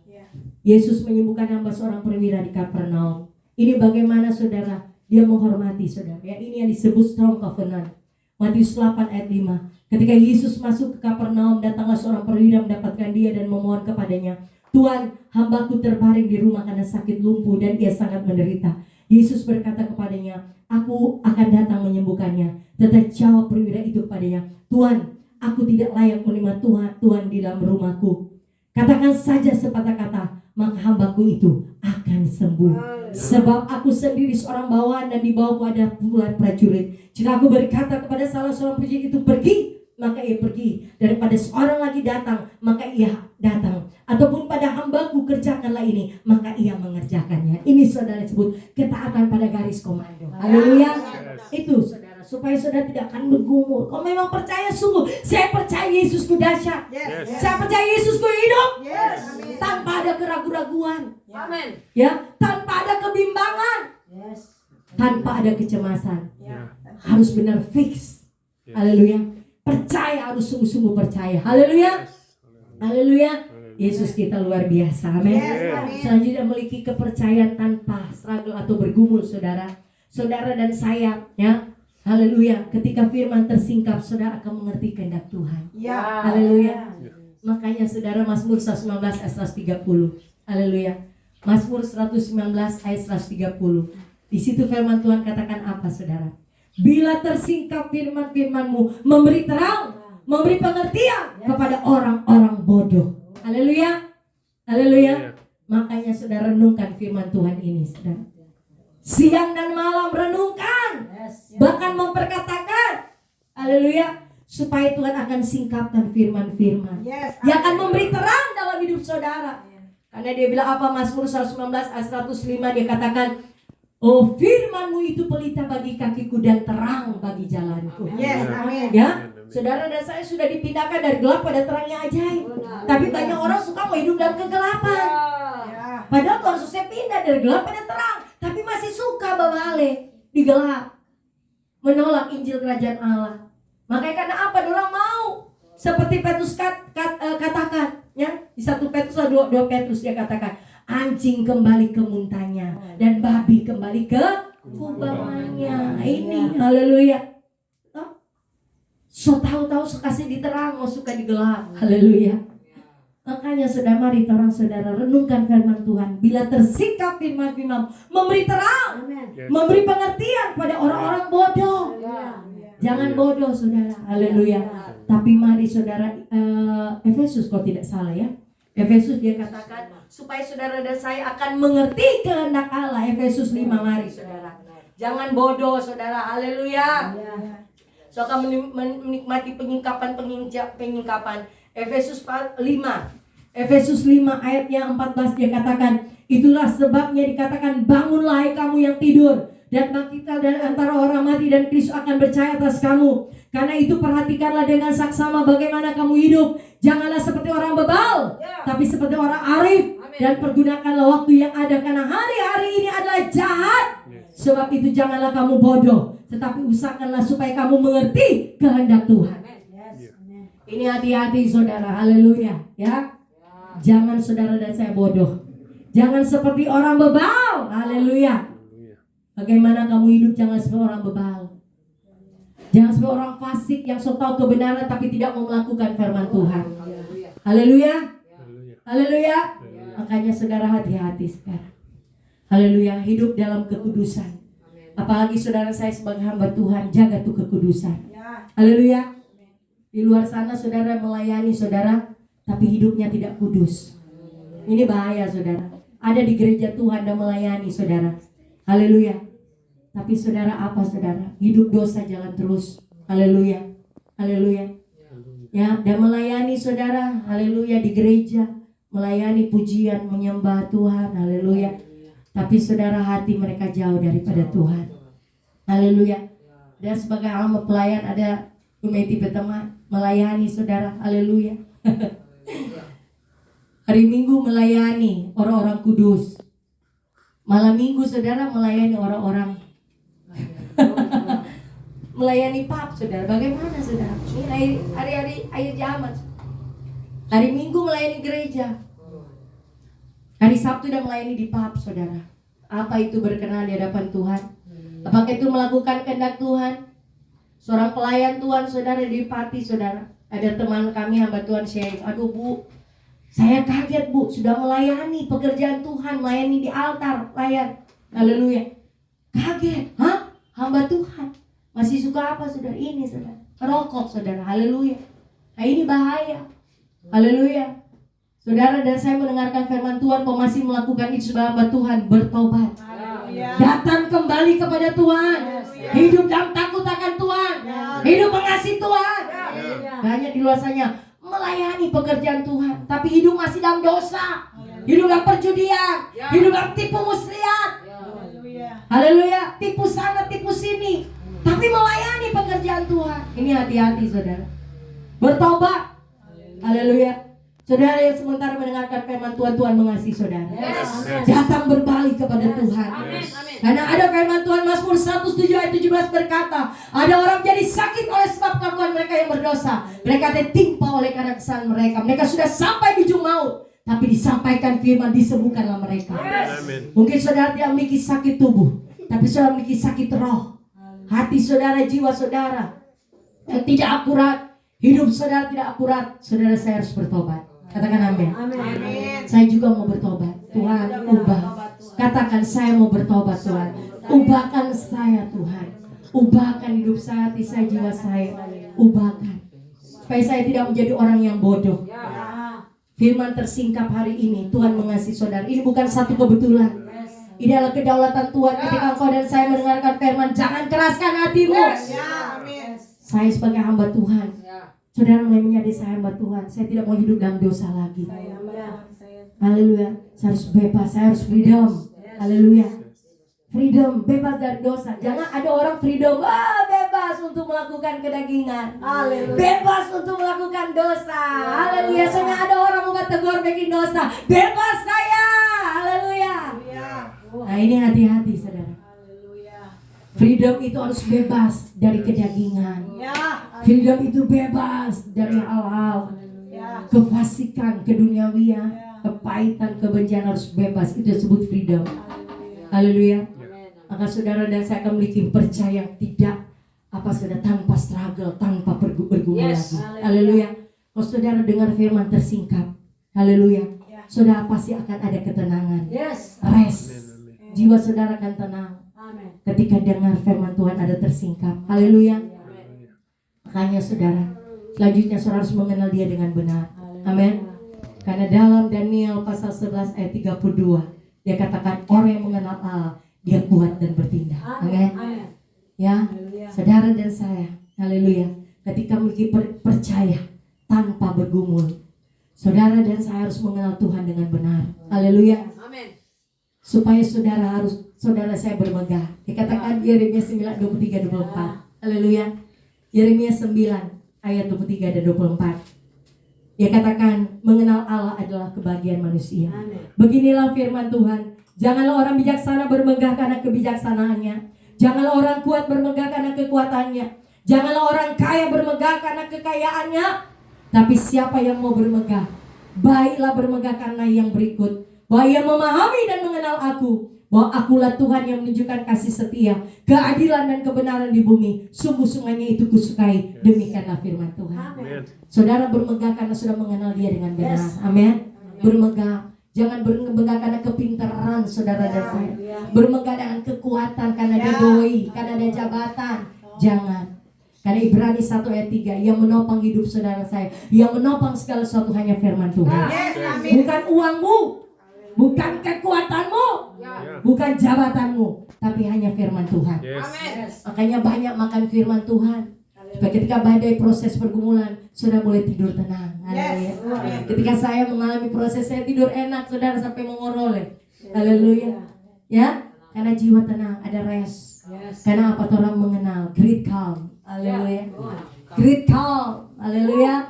Yesus menyembuhkan hamba seorang perwira di Kapernaum. Ini bagaimana saudara? Dia menghormati saudara. Ya, ini yang disebut strong covenant. Matius 8 ayat 5. Ketika Yesus masuk ke Kapernaum, datanglah seorang perwira mendapatkan dia dan memohon kepadanya, Tuhan, hambaku terbaring di rumah karena sakit lumpuh dan ia sangat menderita. Yesus berkata kepadanya, aku akan datang menyembuhkannya. Tetapi jawab perwira itu kepadanya, Tuhan, aku tidak layak menerima Tuhan di dalam rumahku. Katakan saja sepatah kata, maka hambaku itu akan sembuh. Sebab aku sendiri seorang bawahan dan di bawahku ada puluhan prajurit. Jika aku berkata kepada salah seorang prajurit itu pergi, maka ia pergi. Daripada seorang lagi datang, maka ia datang. Ataupun pada hambaku kerjakanlah ini, maka ia mengerjakannya. Ini saudara disebut ketaatan pada garis komando. Haleluya. Itu saudara, supaya saudara tidak akan bergumul. Kau memang percaya sungguh, saya percaya Yesusku dahsyat. Saya percaya Yesusku hidup. Tanpa ada keraguan-raguan. Amin. Ya, tanpa ada kebimbangan. Tanpa ada kecemasan. Harus benar fix. Haleluya. Percaya, harus sungguh-sungguh percaya. Haleluya. Haleluya. Yesus kita luar biasa. Amin. Selanjutnya memiliki kepercayaan tanpa struggle atau bergumul saudara. Saudara dan saya, ya. Haleluya. Ketika firman tersingkap, saudara akan mengerti kehendak Tuhan. Haleluya. Makanya saudara, Mazmur 119 ayat 130. Haleluya. Mazmur 119 ayat 130. Di situ firman Tuhan katakan apa saudara? Bila tersingkap firman-firmanmu, memberi terang, memberi pengertian kepada orang-orang bodoh. Haleluya. Haleluya. Makanya saudara renungkan firman Tuhan ini saudara. Siang dan malam renungkan. Bahkan memperkatakan. Haleluya. Supaya Tuhan akan singkapkan firman-firman yang akan memberi terang dalam hidup saudara. Karena dia bilang apa? Mazmur 119 ayat 105 dia katakan, oh firmanmu itu pelita bagi kakiku dan terang bagi jalanku. Amin. Ya, saudara dan saya sudah dipindahkan dari gelap pada terangnya ajaib. Tapi banyak orang suka mau hidup dalam kegelapan. Padahal Tuhan susah pindah dari gelap pada terang, tapi masih suka berbalik di gelap, menolak Injil Kerajaan Allah. Makanya karena apa? Orang mau seperti Petrus katakan, ya di 1 Petrus 2 Petrus dia katakan, anjing kembali ke muntahnya dan babi kembali ke kubangannya. Ini haleluya. So tahu-tahu suka kasih diterang, mau suka di gelap. Haleluya. Makanya saudara, mari orang saudara renungkan firman Tuhan. Bila tersikap firman-firman, memberi terang, memberi pengertian pada orang-orang bodoh. Jangan bodoh saudara. Haleluya. Tapi mari saudara, Efesus kalau tidak salah ya, Efesus dia katakan supaya saudara dan saya akan mengerti kehendak Allah. Efesus 5, mari saudara. Jangan bodoh saudara. Haleluya. So akan menikmati penyingkapan. Efesus 5. Efesus 5 ayatnya 14 dia katakan, itulah sebabnya dikatakan bangunlah hai kamu yang tidur, dan bangkitlah dari antara orang mati dan Kristus akan bercahaya atas kamu. Karena itu perhatikanlah dengan saksama bagaimana kamu hidup. Janganlah seperti orang bebal, tapi seperti orang arif. Dan pergunakanlah waktu yang ada, karena hari-hari ini adalah jahat. Sebab itu janganlah kamu bodoh, tetapi usahakanlah supaya kamu mengerti kehendak Tuhan. Ini hati-hati saudara. Haleluya. Ya, jangan saudara dan saya bodoh. Jangan seperti orang bebal. Haleluya. Bagaimana kamu hidup, jangan seperti orang bebal. Jangan seperti orang fasik yang so tahu kebenaran tapi tidak mau melakukan firman Tuhan. Haleluya. Haleluya. Makanya saudara hati-hati sekarang. Haleluya. Hidup dalam kekudusan. Apalagi saudara saya sebagai hamba Tuhan, jaga tuh kekudusan. Haleluya. Di luar sana saudara melayani saudara, tapi hidupnya tidak kudus. Ini bahaya saudara. Ada di gereja Tuhan dan melayani saudara. Haleluya. Tapi saudara apa saudara? Hidup dosa jalan terus. Haleluya. Haleluya. Ya, dan melayani saudara, haleluya, di gereja, melayani pujian, menyembah Tuhan, haleluya. Tapi saudara, hati mereka jauh daripada Tuhan. Haleluya. Dan sebagai hamba pelayan ada Umeti Betema melayani saudara, haleluya. Hari Minggu melayani orang-orang kudus. Malam Minggu saudara melayani orang-orang melayani pub saudara. Bagaimana saudara? Ini hari-hari akhir zaman. Hari Minggu melayani gereja. Hari Sabtu udah melayani di pub saudara. Apa itu berkenan di hadapan Tuhan? Apakah itu melakukan kehendak Tuhan? Seorang pelayan Tuhan saudara di Pati saudara. Ada teman kami hamba Tuhan sharing, aduh Bu, saya kaget Bu, sudah melayani pekerjaan Tuhan, melayani di altar, layan. Haleluya. Kaget, hah? Hamba Tuhan masih suka apa saudara? Ini saudara, rokok saudara, haleluya. Nah ini bahaya, haleluya. Saudara, dan saya mendengarkan firman Tuhan, kau masih melakukan itu sebagai hamba Tuhan, bertobat. Datang kembali kepada Tuhan. Hidup dalam takut akan Tuhan. Hidup mengasihi Tuhan. Banyak di luar sana melayani pekerjaan Tuhan, tapi hidup masih dalam dosa. Hidup dalam perjudian. Hidup dalam tipu muslihat. Haleluya. Tipu sana, tipu sini, tapi melayani pekerjaan Tuhan. Ini hati-hati saudara. Bertobat. Haleluya. Saudara yang sementara mendengarkan firman Tuhan, Tuhan mengasihi saudara. Datang berbalik kepada Tuhan. Karena ada firman Tuhan, Mazmur 107 ayat 17 berkata, ada orang jadi sakit oleh sebab kelakuan mereka yang berdosa. Mereka ditimpa oleh karena kesalahan mereka. Mereka sudah sampai di ujung maut, tapi disampaikan firman, disembuhkanlah mereka. Mungkin saudara tidak memiliki sakit tubuh, tapi saudara memiliki sakit roh. Hati saudara, jiwa saudara yang tidak akurat, hidup saudara tidak akurat. Saudara, saya harus bertobat. Katakan amin. Saya juga mau bertobat. Tuhan, ubah. Katakan, saya mau bertobat Tuhan. Ubahkan saya Tuhan. Ubahkan hidup saya, hati saya, jiwa saya. Ubahkan. Supaya saya tidak menjadi orang yang bodoh. Firman tersingkap hari ini, Tuhan mengasihi saudara. Ini bukan satu kebetulan. Ini adalah kedaulatan Tuhan. Ketika engkau dan saya mendengarkan firman, jangan keraskan hatimu. Saya sebagai hamba Tuhan, saudara mulai menjadi saya hamba Tuhan. Saya tidak mau hidup dalam dosa lagi. Haleluya. Saya harus bebas, saya harus freedom. Haleluya. Freedom, bebas dari dosa. Jangan ada orang freedom, bebas untuk melakukan kedagingan. Bebas untuk melakukan dosa. Haleluya. Sampai ada orang mau tegur bikin dosa. Bebas saya. Haleluya. Nah ini hati-hati saudara. Freedom itu harus bebas dari kedagingan. Freedom itu bebas dari hal-hal kefasikan, keduniawian, kepahitan, kebencian, harus bebas. Itu disebut freedom. Haleluya. Maka saudara dan saya akan memiliki percaya yang tidak saudara, tanpa struggle, tanpa bergumul lagi. Haleluya. Kalau saudara dengar firman tersingkap, haleluya, saudara pasti akan ada ketenangan. Rest. Jiwa saudara akan tenang ketika dengar firman Tuhan ada tersingkap. Haleluya. Makanya saudara, selanjutnya saudara harus mengenal dia dengan benar. Amin. Karena dalam Daniel pasal 11 ayat 32, dia katakan orang yang mengenal Allah, dia kuat dan bertindak. Amin. Ya, saudara dan saya, haleluya, ketika memiliki percaya tanpa bergumul, saudara dan saya harus mengenal Tuhan dengan benar. Haleluya. Supaya saudara saya bermegah. Dikatakan Yeremia 9:23-24. Haleluya. Yeremia 9 ayat 23 dan 24. Dia katakan mengenal Allah adalah kebahagiaan manusia. Beginilah firman Tuhan. Janganlah orang bijaksana bermegah karena kebijaksanaannya. Janganlah orang kuat bermegah karena kekuatannya. Janganlah orang kaya bermegah karena kekayaannya. Tapi siapa yang mau bermegah, baiklah bermegah karena yang berikut, bahwa ia memahami dan mengenal aku, bahwa akulah Tuhan yang menunjukkan kasih setia, keadilan dan kebenaran di bumi. Sungguh-sungguhnya itu kusukai. Demikianlah firman Tuhan. Amen. Saudara bermegah karena sudah mengenal dia dengan benar. Amin. Bermegah. Jangan bermegah karena kepintaran saudara dan saya. Bermegah dengan kekuatan karena dia doi, karena dia jabatan. Jangan. Karena Ibrani 1 ayat 3, yang menopang hidup saudara saya, yang menopang segala sesuatu hanya firman Tuhan. Bukan uangmu, bukan kekuatanmu, bukan jabatanmu, tapi hanya firman Tuhan. Makanya banyak makan firman Tuhan. Supaya ketika badai proses pergumulan, saudara boleh tidur tenang. Haleluya. Ketika saya mengalami proses, saya tidur enak, saudara, sampai mengoroleh. Haleluya. Ya, karena jiwa tenang, ada rest. Karena apa? Orang mengenal great calm. Haleluya. Great calm. Haleluya.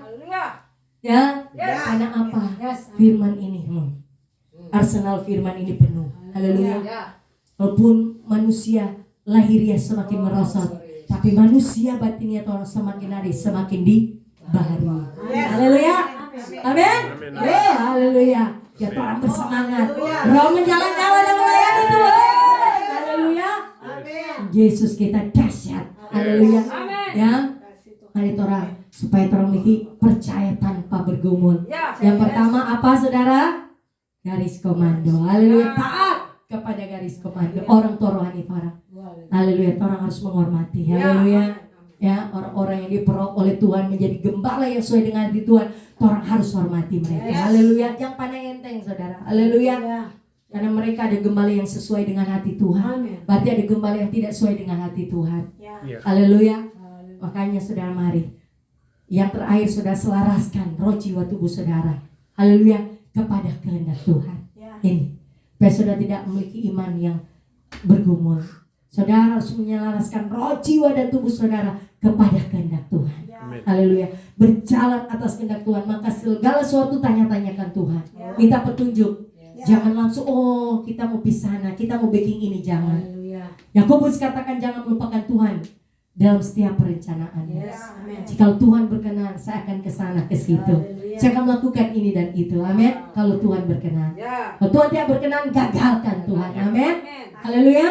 Ya, karena apa? Firman ini, arsenal firman ini penuh. Haleluya. Walaupun manusia lahiriah semakin merosot, tapi manusia batinnya orang semakin hari semakin dibaharui. Haleluya. Amin. Haleluya. Ya, orang bersemangat. Roh menjalan-jalan dan melayani Tuhan. Haleluya. Yesus kita dahsyat. Haleluya. Ya. Mari orang supaya orang memiliki percaya tanpa bergumul. Yang pertama apa, saudara? Garis komando. Haleluya. Taat kepada garis komando. Orang rohani orang. Haleluya. Orang harus menghormati. Haleluya. Ya, orang-orang yang diperoleh oleh Tuhan menjadi gembala yang sesuai dengan hati Tuhan, orang harus hormati mereka. Haleluya. Yang pandang enteng, saudara. Haleluya. Karena mereka ada gembala yang sesuai dengan hati Tuhan. Berarti ada gembala yang tidak sesuai dengan hati Tuhan. Haleluya. Makanya saudara, mari yang terakhir, saudara selaraskan roh jiwa tubuh saudara. Haleluya. Kepada kehendak Tuhan. Ini supaya saudara tidak memiliki iman yang bergumul. Saudara harus menyelaraskan roh jiwa dan tubuh saudara kepada kehendak Tuhan. Haleluya. Berjalan atas kehendak Tuhan. Maka segala sesuatu tanya-tanyakan Tuhan. Minta petunjuk. Jangan langsung, oh kita mau pisah sana, kita mau baking ini, jangan. Yakobus katakan jangan melupakan Tuhan dalam setiap perencanaan. Jika Tuhan berkenan, saya akan ke sana, ke situ. Saya akan melakukan ini dan itu. Amin. Kalau Tuhan berkenan. Kalau Tuhan tidak berkenan, gagalkan Tuhan. Amin. Haleluya.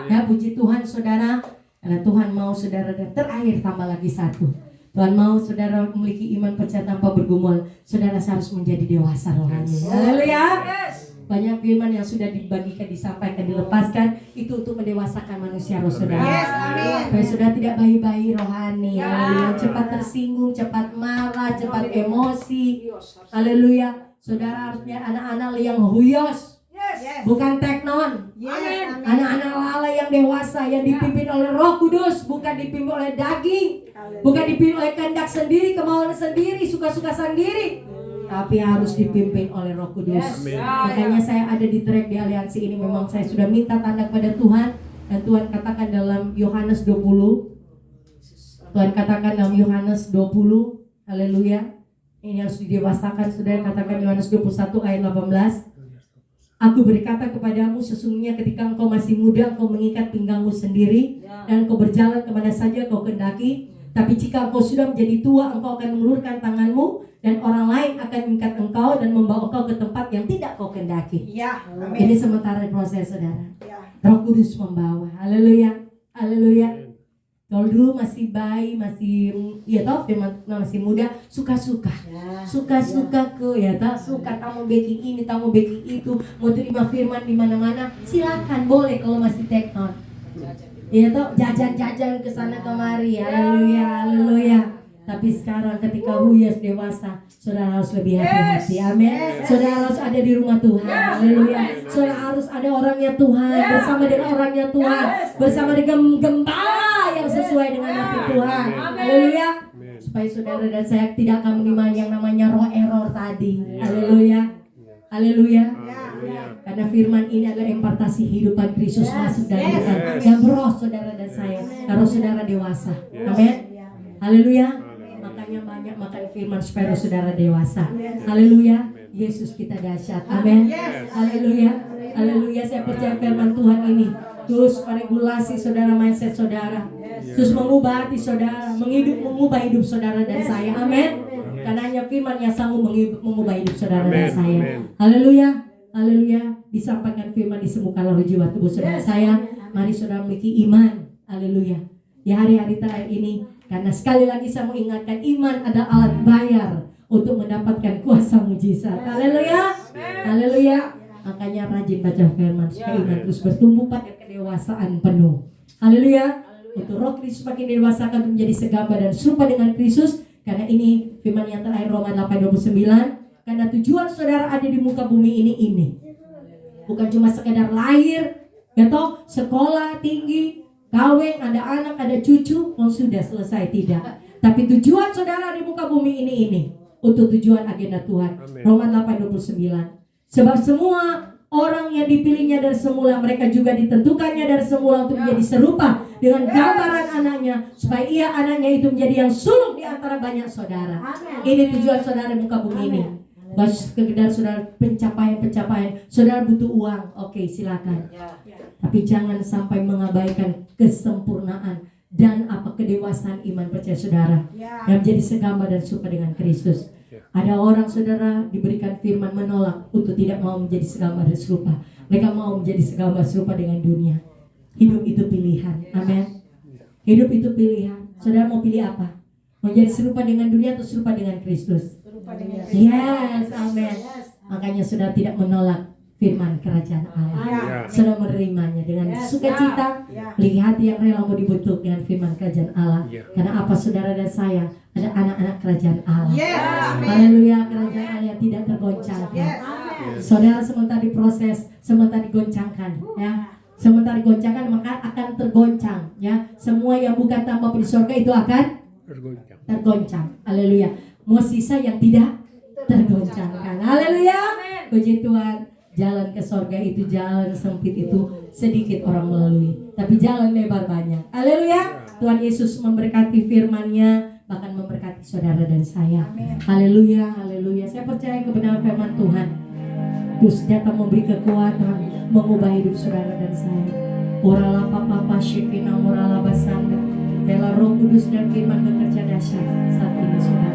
Ya, puji Tuhan saudara. Karena Tuhan mau saudara, dan terakhir tambah lagi satu. Tuhan mau saudara memiliki iman percaya tanpa bergumul. Saudara harus menjadi dewasa rohani. Haleluya. Banyak firman yang sudah dibagikan, disampaikan, dilepaskan. Itu untuk mendewasakan manusia roh saudara. Supaya saudara tidak bayi-bayi rohani. Haleluya. Cepat tersinggung, cepat marah, cepat emosi. Haleluya. Saudara harusnya anak-anak yang huyos, bukan teknon. Anak-anak lala yang dewasa, yang dipimpin oleh Roh Kudus, bukan dipimpin oleh daging, bukan dipimpin oleh kehendak sendiri, kemauan sendiri, suka-suka sendiri, tapi harus dipimpin oleh Roh Kudus. Makanya saya ada di track di aliansi ini. Memang saya sudah minta tanda kepada Tuhan, dan Tuhan katakan dalam Yohanes 20. Tuhan katakan dalam Yohanes 20. Haleluya. Ini harus didewasakan, saudara. Katakan Yohanes 21 ayat 18. Aku berkata kepadamu, sesungguhnya ketika engkau masih muda, engkau mengikat pinggangmu sendiri, dan engkau berjalan kemana saja kau kehendaki. Tapi jika engkau sudah menjadi tua, engkau akan mengulurkan tanganmu, dan orang lain akan mengikat engkau dan membawa engkau ke tempat yang tidak kau kehendaki. Ini sementara proses, saudara. Roh Kudus membawa. Haleluya. Haleluya. Kalau dulu masih bayi, masih masih muda, suka-suka ke suka tamu baking ini, tamu baking itu, mau terima firman di mana-mana, silakan boleh kalau masih teknon. Jajan-jajan ke sana kemari. Haleluya, haleluya. Tapi sekarang ketika huyas dewasa, saudara harus lebih hati-hati. Amin. Saudara harus ada di rumah Tuhan. Haleluya. Saudara harus ada orangnya Tuhan, bersama dengan orangnya Tuhan, bersama dengan gembala yang sesuai dengan hati Tuhan. Haleluya. Supaya saudara dan saya tidak akan menerima yang namanya roh error tadi. Haleluya. Haleluya. Karena firman ini adalah impartasi kehidupan Kristus masuk dalam kita, yang roh saudara dan saya, kalau saudara dewasa. Amin. Haleluya. Makanya banyak makan firman supaya saudara dewasa. Haleluya. Yesus kita dahsyat. Amin. Haleluya. Haleluya. Saya percaya firman Tuhan ini terus meregulasi saudara, mindset saudara, terus mengubah hati saudara, mengubah hidup saudara dan saya. Amin. Karena hanya firman yang sanggup mengubah hidup saudara dan saya. Haleluya. Haleluya. Disampaikan firman, disembuhkanlah roh jiwa tubuh saudara saya. Mari saudara memiliki iman. Haleluya. Di hari-hari terakhir ini, karena sekali lagi saya mau ingatkan, iman adalah alat bayar untuk mendapatkan kuasa mujizat. Haleluya. Haleluya. Makanya rajin baca firman supaya iman terus bertumbuh pada kedewasaan penuh. Haleluya. Untuk roh Kristus makin didewasakan untuk menjadi segambar dan serupa dengan Kristus. Karena ini firman yang terakhir Roma 8:29. Karena tujuan saudara ada di muka bumi ini. Bukan cuma sekedar lahir, ya toh, sekolah tinggi, kawin, ada anak, ada cucu, oh sudah selesai, tidak. Tapi tujuan saudara di muka bumi ini untuk tujuan agenda Tuhan. Roma 8:29. Sebab semua orang yang dipilihnya dari semula, mereka juga ditentukannya dari semula untuk menjadi serupa dengan gambaran anaknya, supaya ia anaknya itu menjadi yang sulung di antara banyak saudara. Ini tujuan saudara di muka bumi ini. Bukan sekedar saudara pencapaian, saudara butuh uang, oke, silakan. Tapi jangan sampai mengabaikan kesempurnaan dan kedewasaan iman percaya saudara yang menjadi segambar dan serupa dengan Kristus. Ada orang saudara diberikan firman menolak untuk tidak mau menjadi segambar dan serupa. Mereka mau menjadi segambar serupa dengan dunia. Hidup itu pilihan, amin. Hidup itu pilihan. Saudara mau pilih apa? Menjadi serupa dengan dunia atau serupa dengan Kristus? Yes, amin. Makanya saudara tidak menolak firman kerajaan Allah. Saudara menerimanya dengan sukacita, lihat yang rela mau dibentuk dengan firman kerajaan Allah. Karena apa, saudara dan saya ada anak-anak kerajaan Allah. Haleluya, kerajaan Allah yang tidak tergoncangkan. Saudara sementara diproses, sementara digoncangkan, ya. Sementara digoncangkan maka akan tergoncang, ya. Semua yang bukan tanpa di surga itu akan tergoncang. Haleluya. Mau sisa yang tidak tergoncangkan. Haleluya. Puji Tuhan. Jalan ke surga itu, jalan sempit itu sedikit orang melalui, tapi jalan lebar banyak. Haleluya. Tuhan Yesus memberkati firman-Nya, bahkan memberkati saudara dan saya. Haleluya, haleluya. Saya percaya kebenaran firman Tuhan terus datang memberi kekuatan, mengubah hidup saudara dan saya. Orala papa syekina morala basanda, bela Roh Kudus dan firman bekerja dahsyat saat ini saudara.